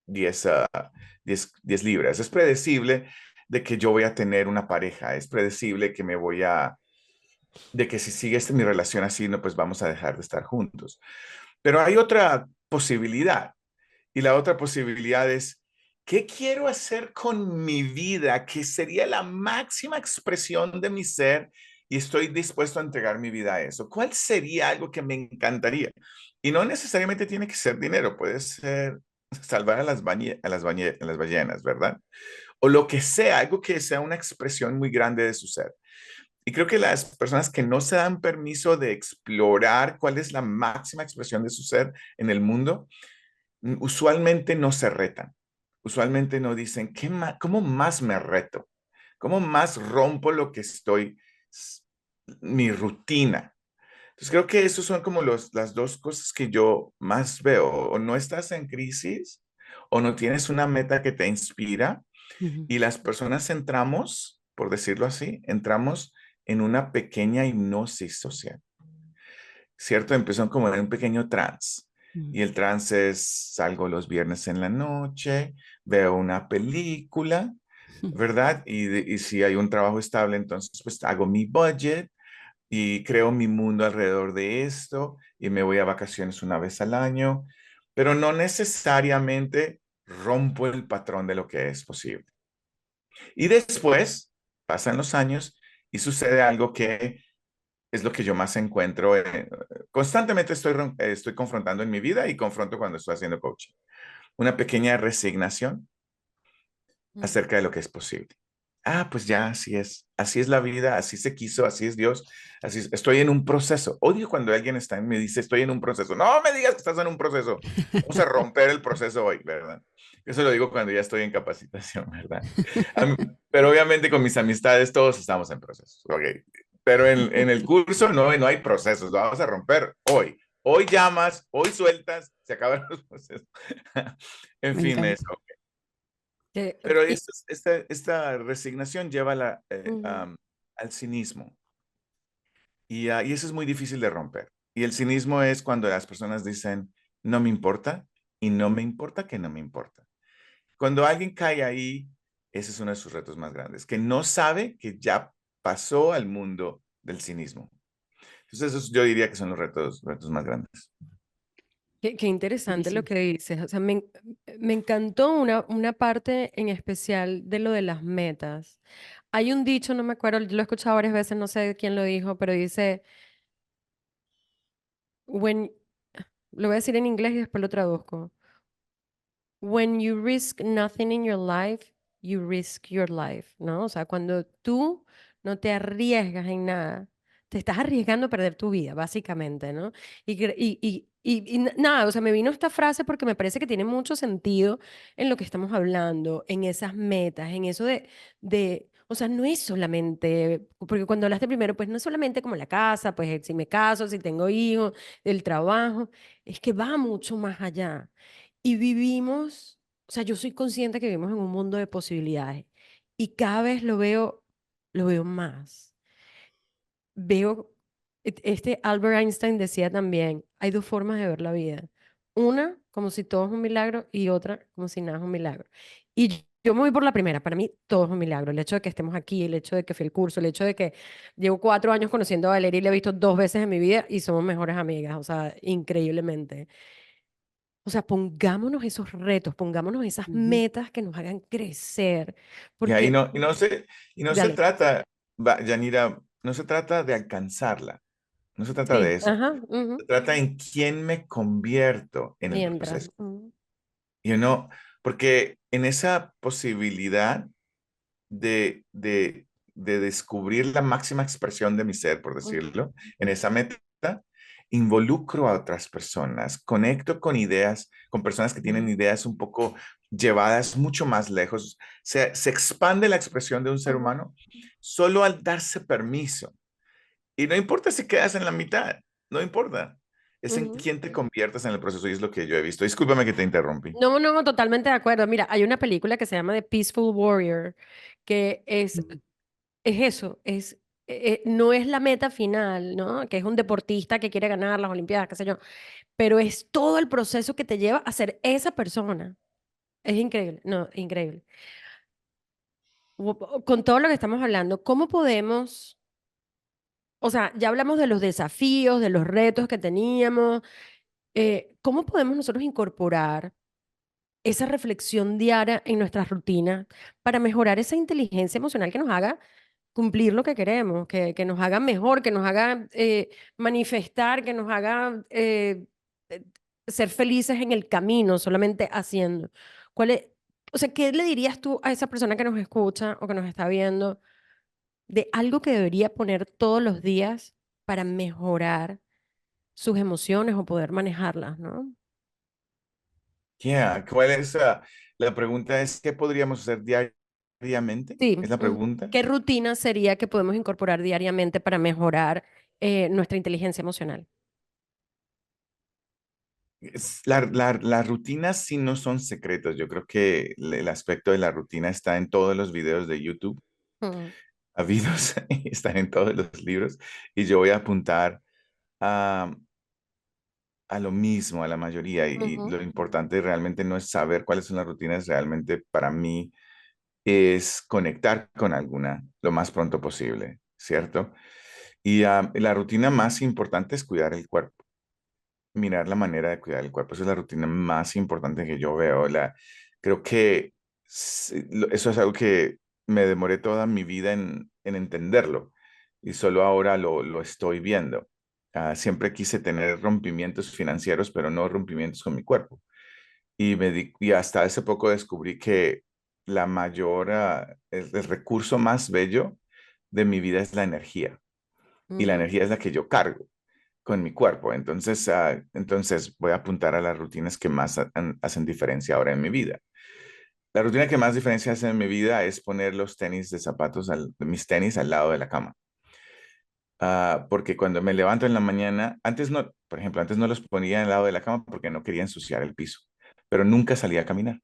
10 libras, es predecible de que yo voy a tener una pareja, es predecible que de que si sigue mi relación así, no, pues vamos a dejar de estar juntos. Pero hay otra posibilidad. Y la otra posibilidad es, ¿qué quiero hacer con mi vida? Que sería la máxima expresión de mi ser y estoy dispuesto a entregar mi vida a eso. ¿Cuál sería algo que me encantaría? Y no necesariamente tiene que ser dinero, puede ser salvar a las ballenas, ¿verdad? O lo que sea, algo que sea una expresión muy grande de su ser. Y creo que las personas que no se dan permiso de explorar cuál es la máxima expresión de su ser en el mundo, usualmente no se retan. Usualmente no dicen, ¿cómo más me reto? ¿Cómo más rompo lo que mi rutina? Entonces creo que esos son como las dos cosas que yo más veo. O no estás en crisis o no tienes una meta que te inspira ujú, y las personas entramos, por decirlo así, entramos en una pequeña hipnosis social. ¿Cierto? Empezó como en un pequeño trance. mm, Y el trance es, salgo los viernes en la noche, veo una película, ¿verdad? Y si hay un trabajo estable, entonces pues hago mi budget y creo mi mundo alrededor de esto y me voy a vacaciones una vez al año, pero no necesariamente rompo el patrón de lo que es posible. Y después pasan los años y sucede algo que es lo que yo más encuentro. Constantemente estoy confrontando en mi vida y confronto cuando estoy haciendo coaching. Una pequeña resignación Mm. acerca de lo que es posible. Ah, pues ya así es la vida, así se quiso, así es Dios, estoy en un proceso. Odio cuando alguien me dice, estoy en un proceso. No me digas que estás en un proceso. Vamos a romper el proceso hoy, ¿verdad? Eso lo digo cuando ya estoy en capacitación, ¿verdad? Pero obviamente con mis amistades todos estamos en procesos, ¿ok? Pero en el curso no hay procesos, lo vamos a romper hoy. Hoy llamas, hoy sueltas, se acaban los procesos. En Me fin, encanta. eso. Que- Pero y- esta resignación lleva Ujú. al cinismo y eso es muy difícil de romper. Y el cinismo es cuando las personas dicen, no me importa y no me importa que no me importa. Cuando alguien cae ahí, ese es uno de sus retos más grandes, que no sabe que ya pasó al mundo del cinismo. Entonces, esos yo diría que son los retos más grandes. Qué interesante lo Buenísimo. que dices. O sea, me encantó una parte en especial de lo de las metas. Hay un dicho, no me acuerdo, lo he escuchado varias veces, no sé quién lo dijo, pero dice, when, lo voy a decir en inglés y después lo traduzco. When you risk nothing in your life, you risk your life, ¿no? O sea, cuando tú no te arriesgas en nada, te estás arriesgando a perder tu vida, básicamente, ¿no? Nada, o sea, me vino esta frase porque me parece que tiene mucho sentido en lo que estamos hablando, en esas metas, en eso de O sea, no es solamente, porque cuando hablaste primero, pues no es solamente como la casa, pues si me caso, si tengo hijos, el trabajo, es que va mucho más allá. Y vivimos, o sea, yo soy consciente que vivimos en un mundo de posibilidades y cada vez lo veo más. Veo, Albert Einstein decía también, hay dos formas de ver la vida. Una, como si todo es un milagro, y otra, como si nada es un milagro. Y yo me voy por la primera. Para mí, todo es un milagro. El hecho de que estemos aquí, el hecho de que fui al curso, el hecho de que llevo 4 años conociendo a Valeria y la he visto 2 veces en mi vida y somos mejores amigas. O sea, increíblemente. O sea, pongámonos esos retos, pongámonos esas Ujú. metas que nos hagan crecer. Y ahí Porque, no se dale, trata, Yanira, no se trata de alcanzarla, no se trata de sí, eso. ajá, Se trata en quién me convierto en el mientras. proceso. Y no, porque en esa posibilidad de descubrir la máxima expresión de mi ser, por decirlo, en esa meta, involucro a otras personas, conecto con ideas, con personas que tienen ideas un poco llevadas mucho más lejos. Se expande la expresión de un ser Ujú, humano solo al darse permiso. Y no importa si quedas en la mitad, no importa. Es en ujú. quién te conviertas en el proceso y es lo que yo he visto. Discúlpame que te interrumpí. No, no, totalmente de acuerdo. Mira, hay una película que se llama The Peaceful Warrior, que es eso, no es la meta final, ¿no? Que es un deportista que quiere ganar las Olimpiadas, qué sé yo, pero es todo el proceso que te lleva a ser esa persona. Es increíble, no, increíble. Con todo lo que estamos hablando, ¿cómo podemos, o sea, ya hablamos de los desafíos, de los retos que teníamos, ¿cómo podemos nosotros incorporar esa reflexión diaria en nuestras rutinas para mejorar esa inteligencia emocional que nos haga cumplir lo que queremos, que nos haga mejor, que nos haga manifestar, que nos haga eh, ser felices en el camino, solamente haciendo? ¿Cuál es, o sea, qué le dirías tú a esa persona que nos escucha o que nos está viendo de algo que debería poner todos los días para mejorar sus emociones o poder manejarlas, ¿no? Yeah, ¿cuál es la pregunta es qué podríamos hacer diariamente? Sí. ¿Es la pregunta? ¿Qué rutina sería que podemos incorporar diariamente para mejorar nuestra inteligencia emocional? Las rutinas sí no son secretos. Yo creo que el aspecto de la rutina está en todos los videos de YouTube Mm, habidos, y están en todos los libros. Y yo voy a apuntar a, a lo mismo, a la mayoría. Y ujú, lo importante realmente no es saber cuáles son las rutinas, realmente para mí es conectar con alguna lo más pronto posible, ¿cierto? Y la rutina más importante es cuidar el cuerpo, mirar la manera de cuidar el cuerpo. Esa es la rutina más importante que yo veo. Creo que eso es algo que me demoré toda mi vida en entenderlo y solo ahora lo estoy viendo. Siempre quise tener rompimientos financieros, pero no rompimientos con mi cuerpo. Y hasta hace poco descubrí que el recurso más bello de mi vida es la energía. Y la ujú, energía es la que yo cargo con mi cuerpo. Entonces voy a apuntar a las rutinas que más hacen diferencia ahora en mi vida. La rutina que más diferencia hace en mi vida es poner los tenis de zapatos, mis tenis al lado de la cama. Porque cuando me levanto en la mañana, antes no, por ejemplo, antes no los ponía al lado de la cama porque no quería ensuciar el piso, pero nunca salía a caminar.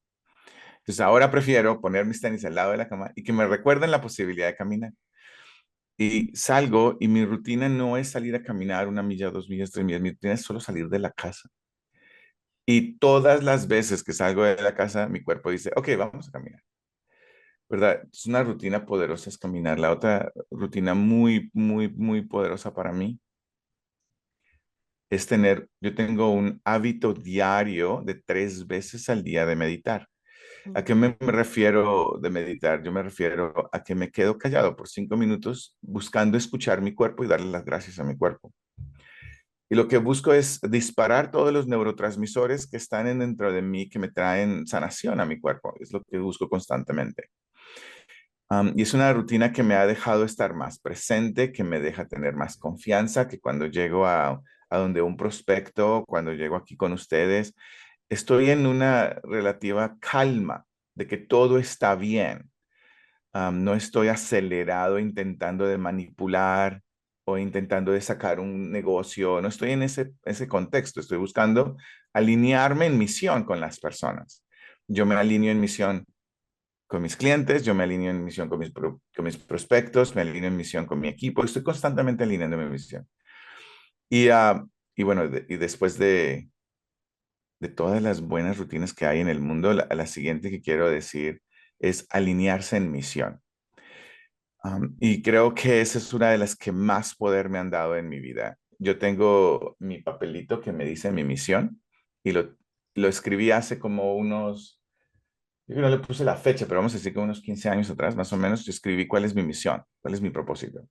Entonces ahora prefiero poner mis tenis al lado de la cama y que me recuerden la posibilidad de caminar. Y salgo y mi rutina no es salir a caminar 1 milla, 2 millas, 3 millas, mi rutina es solo salir de la casa. Y todas las veces que salgo de la casa, mi cuerpo dice, ok, vamos a caminar, ¿verdad? Es una rutina poderosa es caminar. La otra rutina muy, muy, muy poderosa para mí es yo tengo un hábito diario de 3 veces al día de meditar. ¿A qué ujú, me refiero de meditar? Yo me refiero a que me quedo callado por 5 minutos buscando escuchar mi cuerpo y darle las gracias a mi cuerpo. Y lo que busco es disparar todos los neurotransmisores que están dentro de mí que me traen sanación a mi cuerpo. Es lo que busco constantemente. Y es una rutina que me ha dejado estar más presente, que me deja tener más confianza, que cuando llego a donde un prospecto, cuando llego aquí con ustedes, estoy en una relativa calma de que todo está bien. No estoy acelerado intentando de manipular o intentando de sacar un negocio. No estoy en ese contexto. Estoy buscando alinearme en misión con las personas. Yo me alineo en misión con mis clientes, yo me alineo en misión con mis prospectos, me alineo en misión con mi equipo. Estoy constantemente alineando mi misión. Y, y bueno, y después de todas las buenas rutinas que hay en el mundo, la siguiente que quiero decir es alinearse en misión. Y creo que esa es una de las que más poder me han dado en mi vida. Yo tengo mi papelito que me dice mi misión y lo escribí hace como unos, yo no le puse la fecha, pero vamos a decir que unos 15 años atrás, más o menos, yo escribí cuál es mi misión, cuál es mi propósito.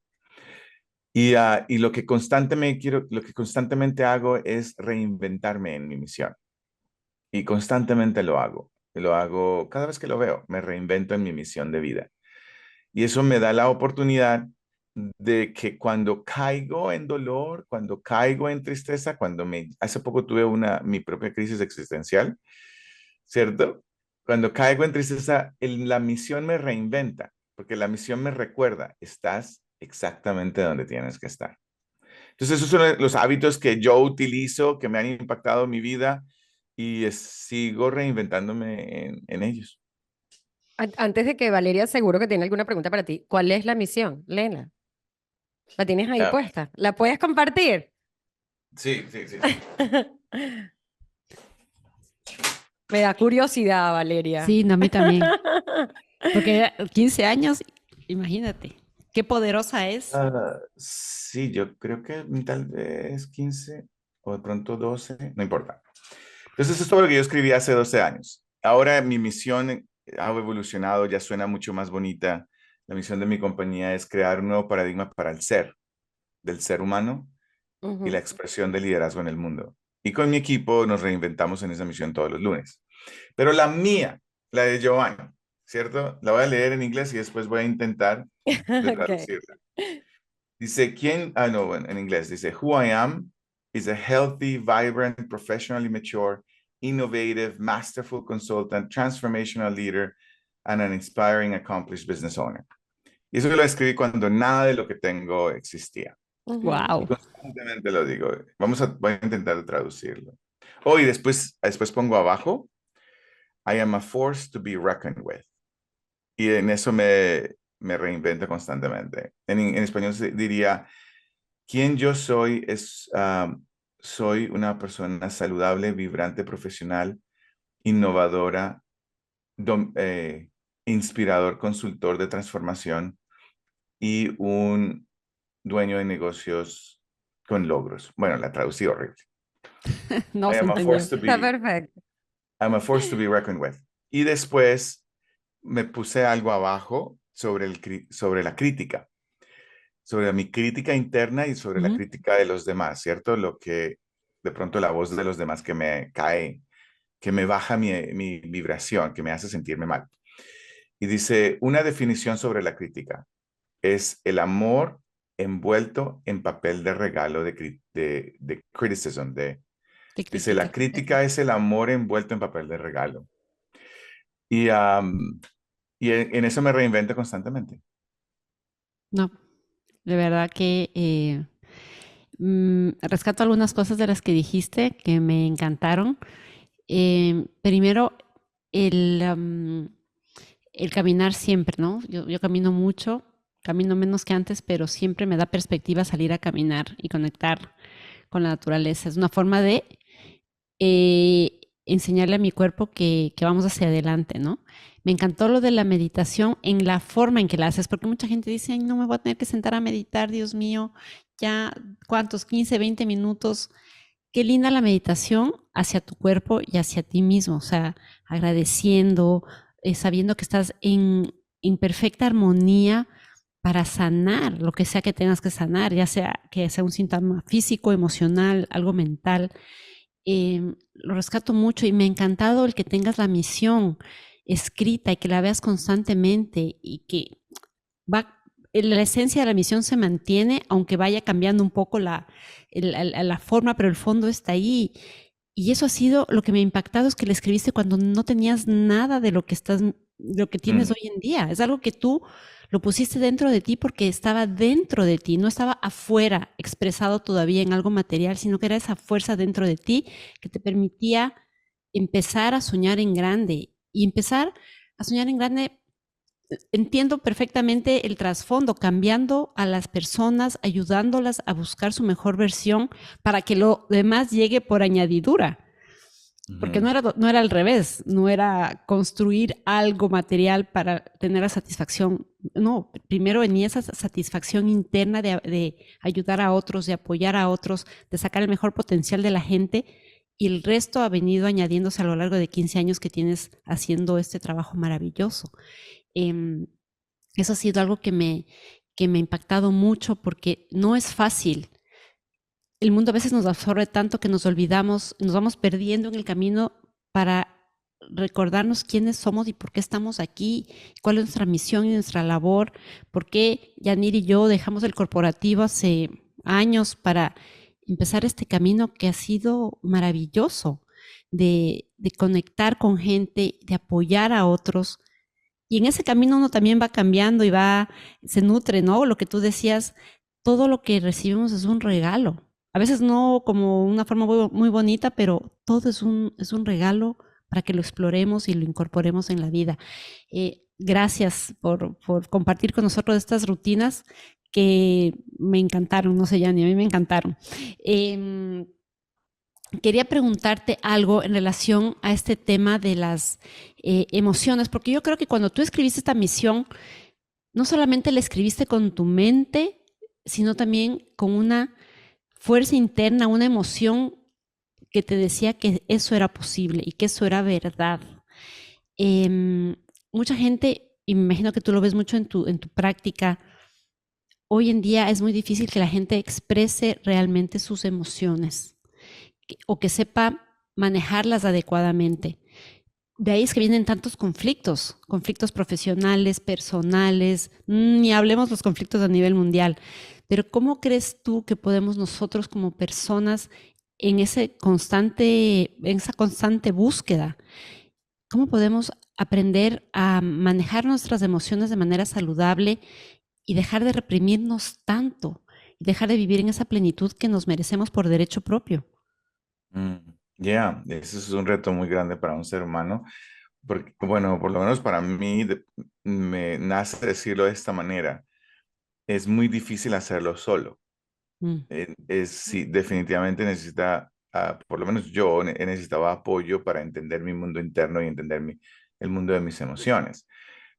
Y lo que constantemente hago es reinventarme en mi misión. Y constantemente lo hago. Lo hago cada vez que lo veo, me reinvento en mi misión de vida. Y eso me da la oportunidad de que cuando caigo en dolor, cuando caigo en tristeza, hace poco tuve mi propia crisis existencial, ¿cierto? Cuando caigo en tristeza, la misión me reinventa, porque la misión me recuerda, estás exactamente donde tienes que estar. Entonces, esos son los hábitos que yo utilizo, que me han impactado mi vida y sigo reinventándome en ellos. Antes de que Valeria, seguro que tiene alguna pregunta para ti. ¿Cuál es la misión, Lena? ¿La tienes ahí Ah, puesta? ¿La puedes compartir? sí, sí, sí. Me da curiosidad, Valeria. Sí, no, a mí también. Porque 15 años, imagínate, qué poderosa es. Sí, yo creo que tal vez 15 o de pronto 12, no importa. Entonces, eso es todo lo que yo escribí hace 12 años. Ahora mi misión ha evolucionado, ya suena mucho más bonita. La misión de mi compañía es crear un nuevo paradigma para el ser, del ser humano y la Ujú. expresión de liderazgo en el mundo. Y con mi equipo nos reinventamos en esa misión todos los lunes. Pero la mía, la de Giovanni, ¿cierto? La voy a leer en inglés y después voy a intentar de Ok. traducirla. Dice, no, bueno, en inglés, dice, Who I am is a healthy, vibrant, professionally mature, innovative, masterful consultant, transformational leader, and an inspiring, accomplished business owner. Y eso lo escribí cuando nada de lo que tengo existía. Ujú. Y Wow. constantemente lo digo. Voy a intentar traducirlo. Oh, y después pongo abajo, I am a force to be reckoned with. Y en eso me reinvento constantemente. En español se diría, ¿quién yo soy? Soy una persona saludable, vibrante, profesional, innovadora, inspirador, consultor de transformación y un dueño de negocios con logros. Bueno, la traducí horrible. No I se am a entendió. force to Está be, perfecto. I'm a force to be reckoned with. Y después me puse algo abajo sobre la crítica, sobre mi crítica interna y sobre la Ujú. crítica de los demás, ¿cierto? Lo que de pronto la voz de los demás que me cae, que me baja mi vibración, que me hace sentirme mal. Y dice, una definición sobre la crítica es el amor envuelto en papel de regalo de criticism. Te Dice, la critica. crítica es el amor envuelto en papel de regalo. Y, en eso me reinvento constantemente. No, de verdad que rescato algunas cosas de las que dijiste que me encantaron. Primero, el, el caminar siempre, ¿no? Yo camino mucho, camino menos que antes, pero siempre me da perspectiva salir a caminar y conectar con la naturaleza. Es una forma de enseñarle a mi cuerpo que vamos hacia adelante, ¿no? Me encantó lo de la meditación en la forma en que la haces, porque mucha gente dice, ay, no me voy a tener que sentar a meditar, Dios mío, ya, ¿cuántos? 15, 20 minutos. Qué linda la meditación hacia tu cuerpo y hacia ti mismo, o sea, agradeciendo, sabiendo que estás en perfecta armonía para sanar lo que sea que tengas que sanar, ya sea que sea un síntoma físico, emocional, algo mental. Lo rescato mucho y me ha encantado el que tengas la misión escrita y que la veas constantemente y que va, la esencia de la misión se mantiene, aunque vaya cambiando un poco la forma, pero el fondo está ahí. Y eso ha sido lo que me ha impactado, es que le escribiste cuando no tenías nada de lo que estás lo que tienes Mm, hoy en día. Es algo que tú lo pusiste dentro de ti porque estaba dentro de ti, no estaba afuera expresado todavía en algo material, sino que era esa fuerza dentro de ti que te permitía empezar a soñar en grande. Y empezar a soñar en grande, entiendo perfectamente el trasfondo, cambiando a las personas, ayudándolas a buscar su mejor versión para que lo demás llegue por añadidura. Porque ujú, no era al revés, no era construir algo material para tener la satisfacción. No, primero venía esa satisfacción interna de ayudar a otros, de apoyar a otros, de sacar el mejor potencial de la gente, y el resto ha venido añadiéndose a lo largo de 15 años que tienes haciendo este trabajo maravilloso. Em, Eso ha sido algo que me ha impactado mucho porque no es fácil. El mundo a veces nos absorbe tanto que nos olvidamos, nos vamos perdiendo en el camino para recordarnos quiénes somos y por qué estamos aquí, cuál es nuestra misión y nuestra labor, por qué Yanir y yo dejamos el corporativo hace años para empezar este camino que ha sido maravilloso de conectar con gente, de apoyar a otros. Y en ese camino uno también va cambiando y se nutre, ¿no? Lo que tú decías, todo lo que recibimos es un regalo. A veces no como una forma muy bonita, pero todo es un regalo para que lo exploremos y lo incorporemos en la vida. Gracias por compartir con nosotros estas rutinas que me encantaron, no sé, Yani, a mí me encantaron. Em, Quería preguntarte algo en relación a este tema de las emociones, porque yo creo que cuando tú escribiste esta misión, no solamente la escribiste con tu mente, sino también con una fuerza interna, una emoción que te decía que eso era posible y que eso era verdad. Mucha gente, y me imagino que tú lo ves mucho en tu práctica, hoy en día es muy difícil que la gente exprese realmente sus emociones o que sepa manejarlas adecuadamente. De ahí es que vienen tantos conflictos, conflictos profesionales, personales, ni hablemos los conflictos a nivel mundial. Pero ¿cómo crees tú que podemos nosotros como personas en esa constante búsqueda, cómo podemos aprender a manejar nuestras emociones de manera saludable y dejar de reprimirnos tanto y dejar de vivir en esa plenitud que nos merecemos por derecho propio? mm. Ese es un reto muy grande para un ser humano, porque, bueno, por lo menos para mí me nace decirlo de esta manera. Es muy difícil hacerlo solo. Mm, Sí, definitivamente necesita, por lo menos yo necesitaba apoyo para entender mi mundo interno y entender el mundo de mis emociones,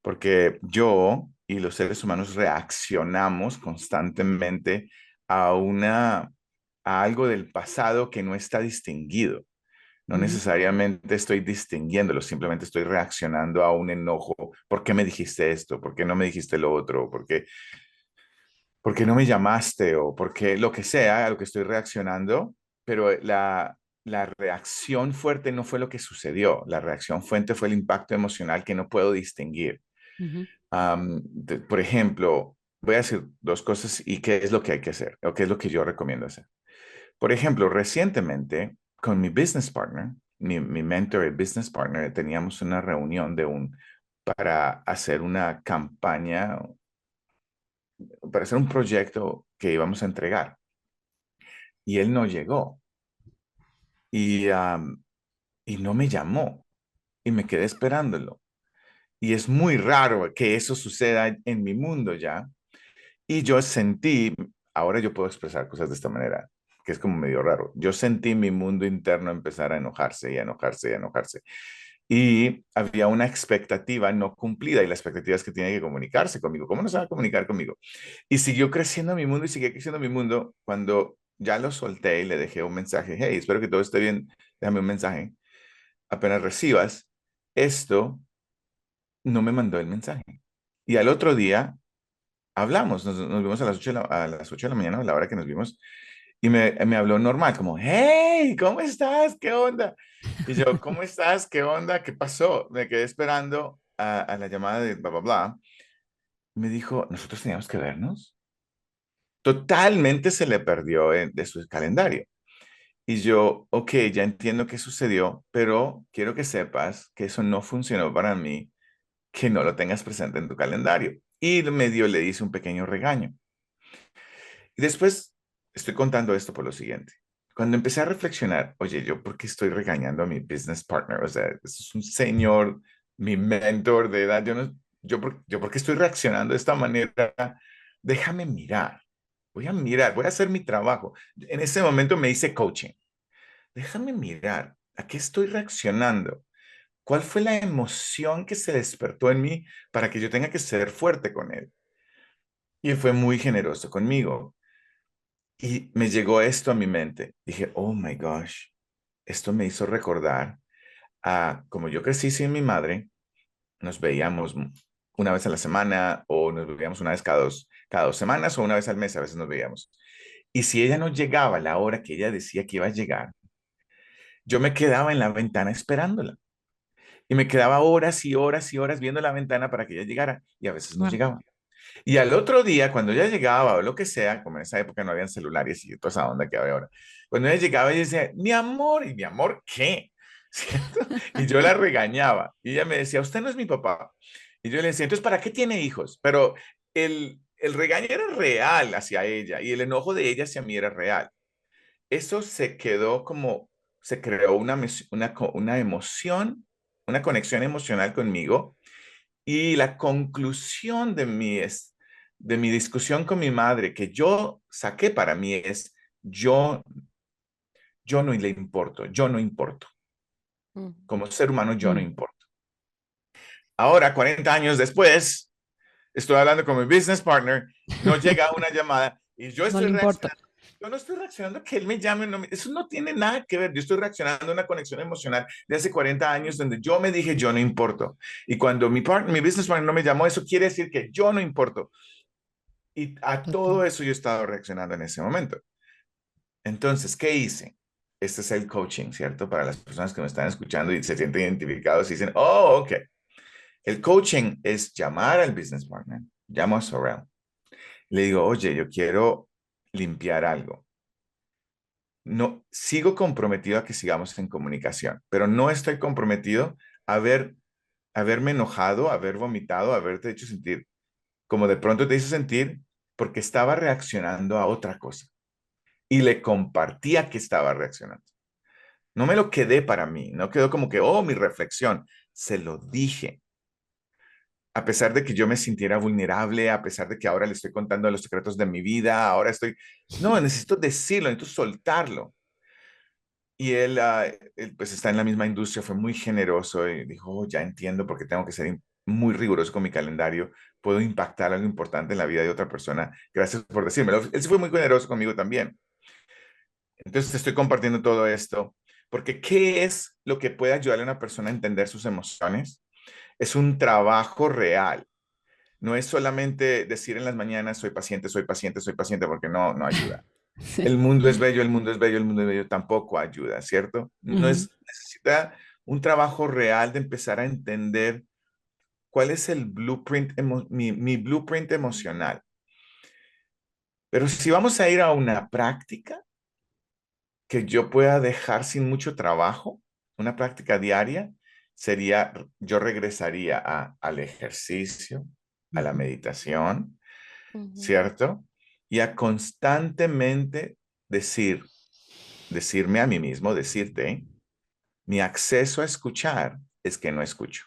porque yo y los seres humanos reaccionamos constantemente a a algo del pasado que no está distinguido. No ujú, necesariamente estoy distinguiéndolo, simplemente estoy reaccionando a un enojo. ¿Por qué me dijiste esto? ¿Por qué no me dijiste lo otro? ¿Por qué no me llamaste? O por qué lo que sea a lo que estoy reaccionando, pero la reacción fuerte no fue lo que sucedió. La reacción fuerte fue el impacto emocional que no puedo distinguir. ujú, Por ejemplo, voy a decir dos cosas y qué es lo que hay que hacer o qué es lo que yo recomiendo hacer. Por ejemplo, recientemente con mi business partner, mi mentor y business partner, teníamos una reunión para hacer una campaña, para hacer un proyecto que íbamos a entregar. Y él no llegó y, y no me llamó y me quedé esperándolo. Y es muy raro que eso suceda en mi mundo ya. Y yo sentí, ahora yo puedo expresar cosas de esta manera, que es como medio raro. Yo sentí mi mundo interno empezar a enojarse y a enojarse y a enojarse. Y había una expectativa no cumplida y la expectativa es que tiene que comunicarse conmigo. ¿Cómo no se va a comunicar conmigo? Y siguió creciendo mi mundo y siguió creciendo mi mundo cuando ya lo solté y le dejé un mensaje. Hey, espero que todo esté bien. Déjame un mensaje. Apenas recibas esto, no me mandó el mensaje. Y al otro día hablamos, nos vimos a las 8 a las 8 de la mañana, a la hora que nos vimos, y me habló normal, como, hey, ¿cómo estás? ¿Qué onda? Y yo, ¿cómo estás? ¿Qué onda? ¿Qué pasó? Me quedé esperando a la llamada de bla, bla, bla. Me dijo, nosotros teníamos que vernos. Totalmente se le perdió de su calendario. Y yo, ok, ya entiendo qué sucedió, pero quiero que sepas que eso no funcionó para mí que no lo tengas presente en tu calendario. Y medio le hice un pequeño regaño. Y después estoy contando esto por lo siguiente. Cuando empecé a reflexionar, oye, ¿yo por qué estoy regañando a mi business partner? O sea, es un señor, mi mentor de edad. Yo por qué estoy reaccionando de esta manera. Déjame mirar. Voy a mirar, voy a hacer mi trabajo. En ese momento me hice coaching. Déjame mirar. ¿A qué estoy reaccionando? ¿Cuál fue la emoción que se despertó en mí para que yo tenga que ser fuerte con él? Y él fue muy generoso conmigo. Y me llegó esto a mi mente. Dije, oh my gosh, esto me hizo recordar a como yo crecí sin mi madre, nos veíamos una vez a la semana o nos veíamos una vez cada dos semanas o una vez al mes, a veces nos veíamos. Y si ella no llegaba a la hora que ella decía que iba a llegar, yo me quedaba en la ventana esperándola. Y me quedaba horas y horas y horas viendo la ventana para que ella llegara y a veces no Wow. llegaba. Y al otro día, cuando ella llegaba o lo que sea, como en esa época no habían celulares y toda esa onda que hay ahora, cuando ella llegaba, ella decía, mi amor, ¿y mi amor qué? ¿Cierto? Y yo la regañaba y ella me decía, usted no es mi papá. Y yo le decía, entonces, ¿para qué tiene hijos? Pero el regaño era real hacia ella y el enojo de ella hacia mí era real. Eso se quedó como, se creó una emoción, una conexión emocional conmigo y la conclusión de mi discusión con mi madre que yo saqué para mí es, yo, yo no le importo, yo no importo. Mm. Como ser humano, yo no Mm. importo. Ahora, 40 años después, estoy hablando con mi business partner, no llega una llamada y yo No estoy le importa. reaccionando. Yo no estoy reaccionando a que él me llame, eso no tiene nada que ver. Yo estoy reaccionando a una conexión emocional de hace 40 años donde yo me dije yo no importo. Y cuando mi business partner no me llamó, eso quiere decir que yo no importo. Y a Total. todo eso yo estaba reaccionando en ese momento. Entonces, ¿qué hice? Este es el coaching, ¿cierto? Para las personas que me están escuchando y se sienten identificados y dicen, oh, ok. El coaching es llamar al business partner, llamo a Sorrel, le digo, oye, yo quiero limpiar algo. No, sigo comprometido a que sigamos en comunicación, pero no estoy comprometido a haberme enojado, haber vomitado, haberte hecho sentir como de pronto te hizo sentir porque estaba reaccionando a otra cosa y le compartía que estaba reaccionando. No me lo quedé para mí, no quedó como que, oh, mi reflexión, se lo dije. A pesar de que yo me sintiera vulnerable, a pesar de que ahora le estoy contando los secretos de mi vida, ahora estoy, no, necesito decirlo, necesito soltarlo. Y él, pues está en la misma industria, fue muy generoso y dijo, "Oh, ya entiendo por qué tengo que ser muy riguroso con mi calendario, puedo impactar algo importante en la vida de otra persona, gracias por decírmelo". Él sí fue muy generoso conmigo también. Entonces te estoy compartiendo todo esto, porque ¿qué es lo que puede ayudar a una persona a entender sus emociones? Es un trabajo real. No es solamente decir en las mañanas, soy paciente, soy paciente, soy paciente, porque no ayuda. Sí. El mundo es bello, el mundo es bello, el mundo es bello, tampoco ayuda, ¿cierto? No Ujú. es, necesita un trabajo real de empezar a entender cuál es el blueprint, mi blueprint emocional. Pero si vamos a ir a una práctica que yo pueda dejar sin mucho trabajo, una práctica diaria, sería, yo regresaría al ejercicio, a la Ujú. meditación, Ujú. ¿cierto? Y a constantemente decirme a mí mismo, decirte, mi acceso a escuchar es que no escucho.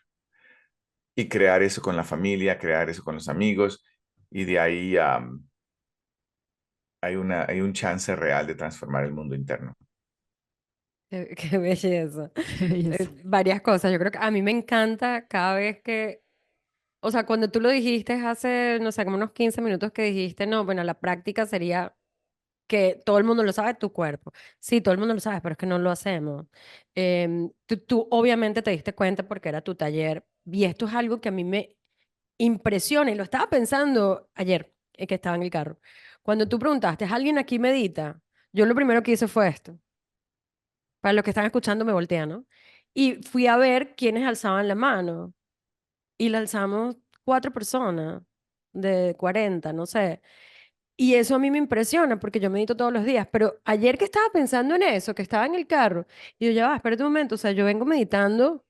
Y crear eso con la familia, crear eso con los amigos, y de ahí hay un chance real de transformar el mundo interno. Qué belleza. Qué belleza. Varias cosas. Yo creo que a mí me encanta cada vez que, o sea, cuando tú lo dijiste hace, no sé, como unos 15 minutos que dijiste, no, bueno, la práctica sería que todo el mundo lo sabe, tu cuerpo. Sí, todo el mundo lo sabe, pero es que no lo hacemos. Tú obviamente te diste cuenta porque era tu taller y esto es algo que a mí me impresiona y lo estaba pensando ayer, que estaba en el carro. Cuando tú preguntaste, ¿es alguien aquí medita? Yo lo primero que hice fue esto. Para los que están escuchando me voltean, ¿no? Y fui a ver quiénes alzaban la mano y la alzamos 4 personas de 40, no sé. Y eso a mí me impresiona porque yo medito todos los días, pero ayer que estaba pensando en eso, que estaba en el carro, y yo ya va, espérate un momento, o sea, yo vengo meditando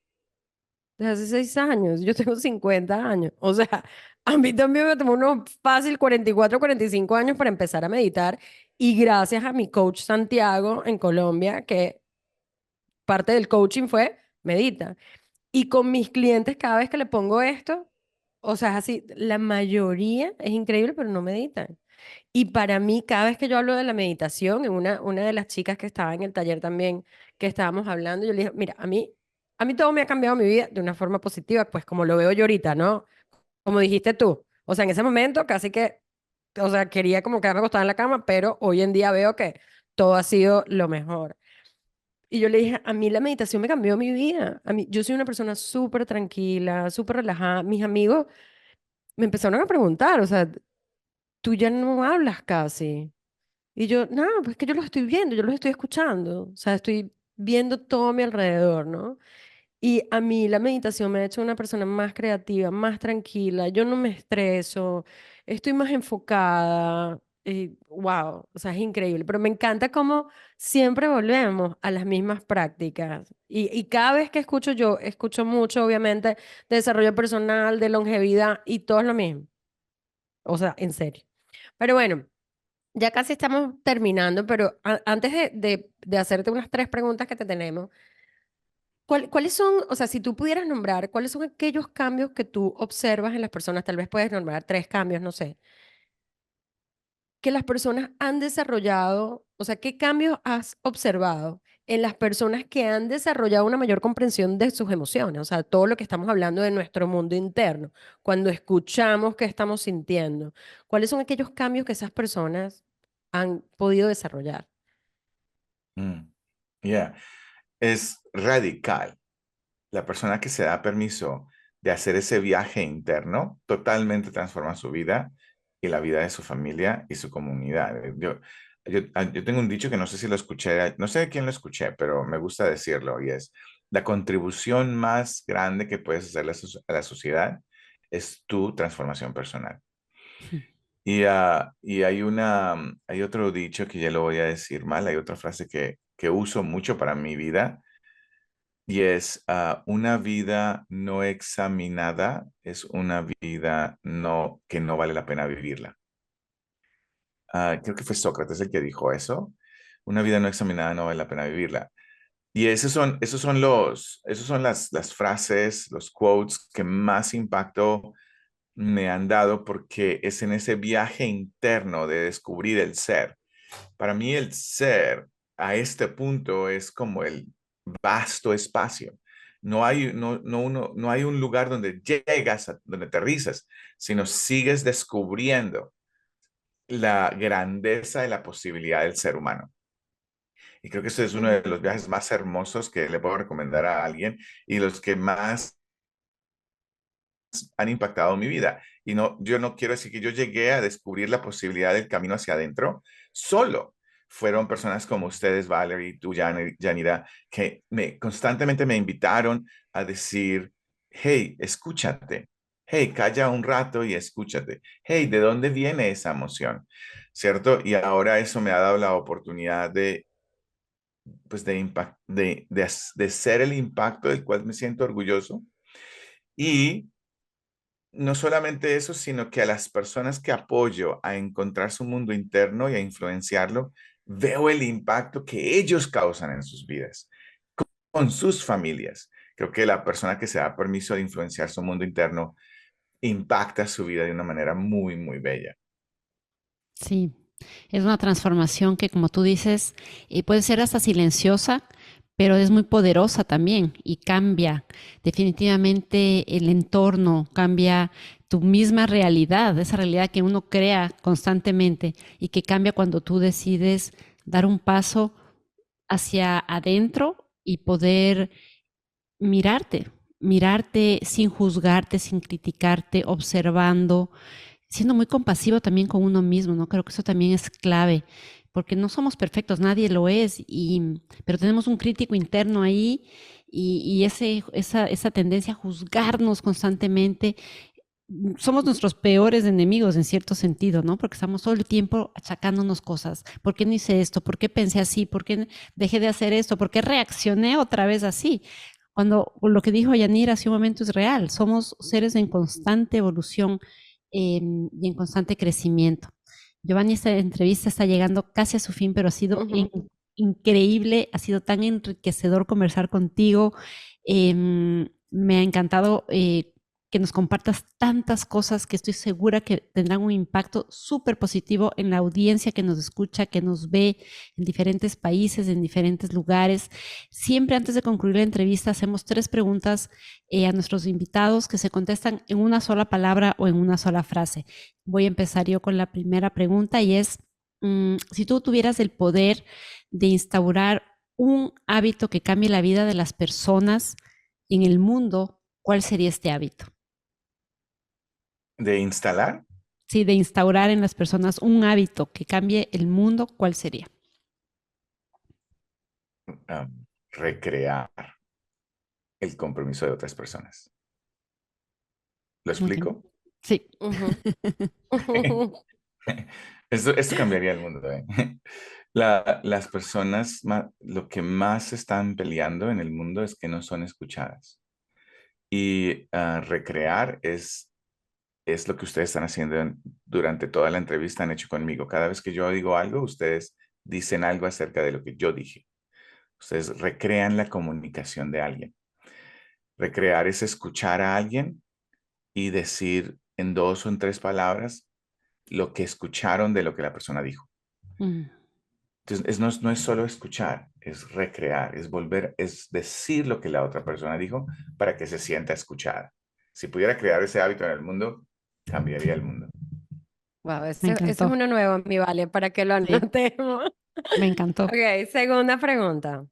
desde hace 6 años. Yo tengo 50 años. O sea, a mí también me tomó unos fácil 44, 45 años para empezar a meditar. Y gracias a mi coach Santiago en Colombia, que parte del coaching fue medita. Y con mis clientes, cada vez que le pongo esto, o sea, es así, la mayoría es increíble, pero no meditan. Y para mí, cada vez que yo hablo de la meditación, en una de las chicas que estaba en el taller también, que estábamos hablando, yo le dije, mira, a mí todo me ha cambiado mi vida de una forma positiva, pues como lo veo yo ahorita, ¿no? Como dijiste tú. O sea, en ese momento casi que, o sea, quería como quedarme acostada en la cama, pero hoy en día veo que todo ha sido lo mejor. Y yo le dije, a mí la meditación me cambió mi vida. A mí, yo soy una persona súper tranquila, súper relajada. Mis amigos me empezaron a preguntar, o sea, tú ya no hablas casi. Y yo, no, pues que yo los estoy viendo, yo los estoy escuchando. O sea, estoy viendo todo a mi alrededor, ¿no? Y a mí la meditación me ha hecho una persona más creativa, más tranquila. Yo no me estreso, estoy más enfocada. Wow, o sea, es increíble. Pero me encanta cómo siempre volvemos a las mismas prácticas. Y cada vez que escucho yo, escucho mucho, obviamente, de desarrollo personal, de longevidad, y todo es lo mismo. O sea, en serio. Pero bueno, ya casi estamos terminando, pero antes de hacerte unas 3 preguntas que te tenemos. ¿Cuáles son, o sea, si tú pudieras nombrar, cuáles son aquellos cambios que tú observas en las personas? Tal vez puedes nombrar 3 cambios, no sé, que las personas han desarrollado, o sea, ¿qué cambios has observado en las personas que han desarrollado una mayor comprensión de sus emociones? O sea, todo lo que estamos hablando de nuestro mundo interno, cuando escuchamos qué estamos sintiendo, ¿cuáles son aquellos cambios que esas personas han podido desarrollar? Mm, yeah. Es radical. La persona que se da permiso de hacer ese viaje interno totalmente transforma su vida y la vida de su familia y su comunidad. Yo tengo un dicho que no sé si lo escuché, no sé de quién lo escuché, pero me gusta decirlo y es, la contribución más grande que puedes hacer a la sociedad es tu transformación personal. Y hay otro dicho que ya lo voy a decir mal, hay otra frase que uso mucho para mi vida y es una vida no examinada es una vida que no vale la pena vivirla. Creo que fue Sócrates el que dijo eso. Una vida no examinada no vale la pena vivirla. Y esos son las frases, los quotes que más impacto me han dado porque es en ese viaje interno de descubrir el ser. Para mí el ser a este punto es como el vasto espacio. No hay un lugar donde llegas, donde aterrizas, sino sigues descubriendo la grandeza y la posibilidad del ser humano. Y creo que ese es uno de los viajes más hermosos que le puedo recomendar a alguien y los que más han impactado mi vida. Y no, yo no quiero decir que yo llegué a descubrir la posibilidad del camino hacia adentro solo. Fueron personas como ustedes, Valerie, tú, Yanira, que constantemente me invitaron a decir, hey, escúchate. Hey, calla un rato y escúchate. Hey, ¿de dónde viene esa emoción? ¿Cierto? Y ahora eso me ha dado la oportunidad pues de ser el impacto del cual me siento orgulloso. Y no solamente eso, sino que a las personas que apoyo a encontrar su mundo interno y a influenciarlo, veo el impacto que ellos causan en sus vidas, con sus familias. Creo que la persona que se da permiso de influenciar su mundo interno impacta su vida de una manera muy, muy bella. Sí, es una transformación que, como tú dices, puede ser hasta silenciosa, pero es muy poderosa también y cambia definitivamente el entorno, cambia tu misma realidad, esa realidad que uno crea constantemente y que cambia cuando tú decides dar un paso hacia adentro y poder mirarte, mirarte sin juzgarte, sin criticarte, observando, siendo muy compasivo también con uno mismo, ¿no? Creo que eso también es clave, porque no somos perfectos, nadie lo es, pero tenemos un crítico interno ahí y esa tendencia a juzgarnos constantemente. Somos nuestros peores enemigos en cierto sentido, ¿no? Porque estamos todo el tiempo achacándonos cosas. ¿Por qué no hice esto? ¿Por qué pensé así? ¿Por qué dejé de hacer esto? ¿Por qué reaccioné otra vez así? cuando lo que dijo Yanir hace un momento es real, somos seres en constante evolución y en constante crecimiento. Giovanni, esta entrevista está llegando casi a su fin, pero ha sido increíble, ha sido tan enriquecedor conversar contigo. Me ha encantado que nos compartas tantas cosas que estoy segura que tendrán un impacto súper positivo en la audiencia que nos escucha, que nos ve en diferentes países, en diferentes lugares. Siempre antes de concluir la entrevista hacemos 3 preguntas a nuestros invitados que se contestan en una sola palabra o en una sola frase. Voy a empezar yo con la primera pregunta y es, si tú tuvieras el poder de instaurar un hábito que cambie la vida de las personas en el mundo, ¿cuál sería este hábito? ¿De instalar? Sí, de instaurar en las personas un hábito que cambie el mundo, ¿cuál sería? Recrear el compromiso de otras personas. ¿Lo Ok. explico? Sí. Esto cambiaría el mundo, ¿eh? Las personas, lo que más están peleando en el mundo es que no son escuchadas. Y recrear es lo que ustedes están haciendo durante toda la entrevista, han hecho conmigo. Cada vez que yo digo algo, ustedes dicen algo acerca de lo que yo dije. Ustedes recrean la comunicación de alguien. Recrear es escuchar a alguien y decir en 2 o en 3 palabras lo que escucharon de lo que la persona dijo. Mm. Entonces, no es solo escuchar, es recrear, es volver, es decir lo que la otra persona dijo para que se sienta escuchada. Si pudiera crear ese hábito en el mundo, cambiaría el mundo. Wow, Me ese es encantó. uno nuevo, mi vale, para que lo Sí, anotemos. me encantó. Ok, segunda pregunta.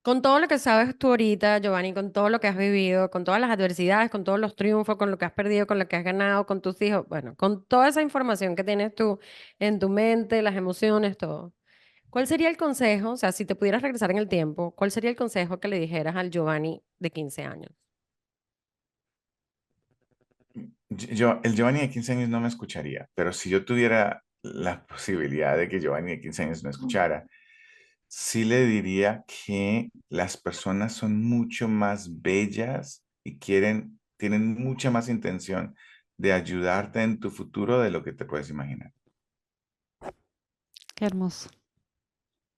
Con todo lo que sabes tú ahorita, Giovanni, con todo lo que has vivido, con todas las adversidades, con todos los triunfos, con lo que has perdido, con lo que has ganado, con tus hijos, bueno, con toda esa información que tienes tú en tu mente, las emociones, todo. ¿Cuál sería el consejo? O sea, si te pudieras regresar en el tiempo, ¿cuál sería el consejo que le dijeras al Giovanni de 15 años? El Giovanni de 15 años no me escucharía, pero si yo tuviera la posibilidad de que Giovanni de 15 años me escuchara, sí le diría que las personas son mucho más bellas y tienen mucha más intención de ayudarte en tu futuro de lo que te puedes imaginar. Qué hermoso.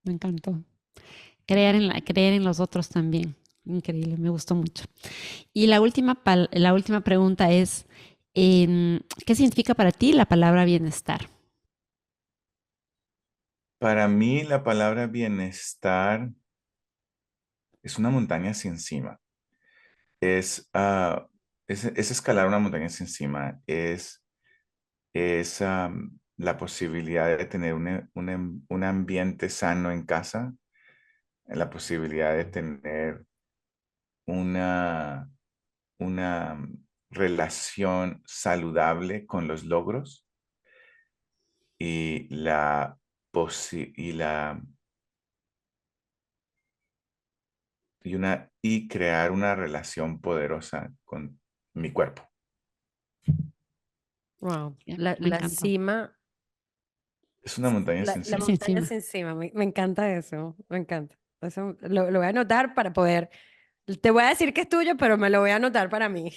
Me encantó. Creer en los otros también. Increíble, me gustó mucho. Y la última pregunta es, ¿qué significa para ti la palabra bienestar? Para mí, la palabra bienestar es una montaña sin cima. Es, es escalar una montaña sin cima. Es la posibilidad de tener un ambiente sano en casa, la posibilidad de tener una, una relación saludable con los logros y y la y crear una relación poderosa con mi cuerpo. Wow, Me la encantó. cima, Es una montaña sin la Sí, cima. sí, montaña encima. sin cima, me encanta eso, me encanta. Eso lo voy a anotar para poder. Te voy a decir que es tuyo, pero me lo voy a anotar para mí.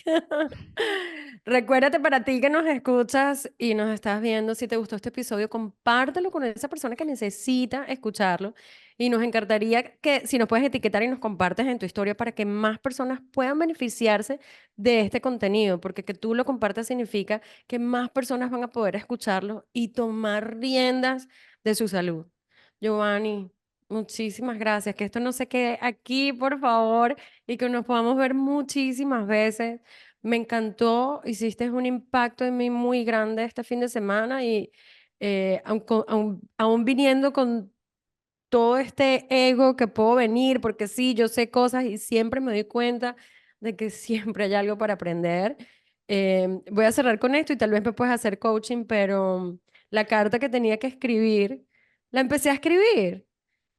Recuérdate para ti que nos escuchas y nos estás viendo, si te gustó este episodio, compártelo con esa persona que necesita escucharlo. Y nos encantaría que si nos puedes etiquetar y nos compartes en tu historia para que más personas puedan beneficiarse de este contenido, porque que tú lo compartas significa que más personas van a poder escucharlo y tomar riendas de su salud. Giovanni, muchísimas gracias. Que esto no se quede aquí, por favor, y que nos podamos ver muchísimas veces. Me encantó, hiciste un impacto en mí muy grande este fin de semana y aún viniendo con todo este ego que puedo venir, porque sí, yo sé cosas y siempre me doy cuenta de que siempre hay algo para aprender. Voy a cerrar con esto y tal vez me puedes hacer coaching, pero la carta que tenía que escribir, la empecé a escribir.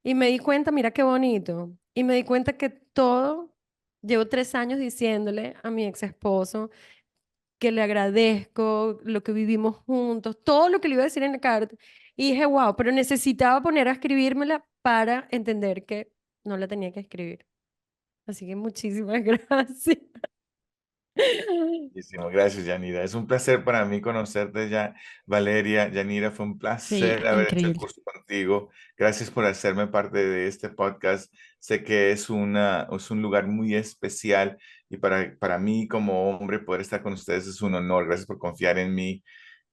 Y me di cuenta, mira qué bonito. Y me di cuenta que todo, llevo 3 años diciéndole a mi ex esposo que le agradezco lo que vivimos juntos, todo lo que le iba a decir en la carta. Y dije, wow, pero necesitaba poner a escribírmela para entender que no la tenía que escribir. Así que muchísimas gracias. Muchísimas gracias, Yanira. Es un placer para mí conocerte ya, Valeria. Yanira, fue un Sí, placer haber hecho el increíble. curso contigo. Gracias por hacerme parte de este podcast. Sé que es un lugar muy especial y para mí como hombre poder estar con ustedes es un honor. Gracias por confiar en mí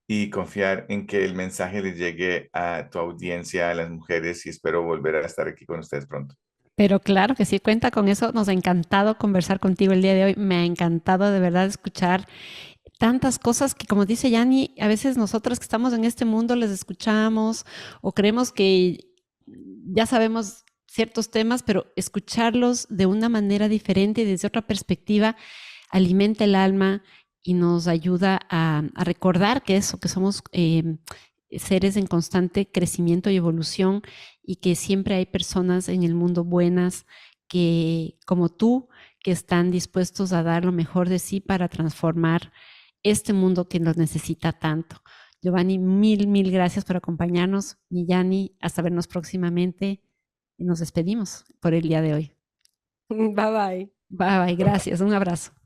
y confiar en que el mensaje le llegue a tu audiencia, a las mujeres y espero volver a estar aquí con ustedes pronto. Pero claro que sí, cuenta con eso. Nos ha encantado conversar contigo el día de hoy. Me ha encantado de verdad escuchar tantas cosas que, como dice Yani, a veces nosotras que estamos en este mundo les escuchamos o creemos que ya sabemos ciertos temas, pero escucharlos de una manera diferente y desde otra perspectiva alimenta el alma y nos ayuda a recordar que eso, que somos seres en constante crecimiento y evolución y que siempre hay personas en el mundo buenas que, como tú, que están dispuestos a dar lo mejor de sí para transformar este mundo que nos necesita tanto. Giovanni, mil gracias por acompañarnos. Millani, hasta vernos próximamente. Y nos despedimos por el día de hoy. Bye bye. Bye, bye, gracias. Un abrazo.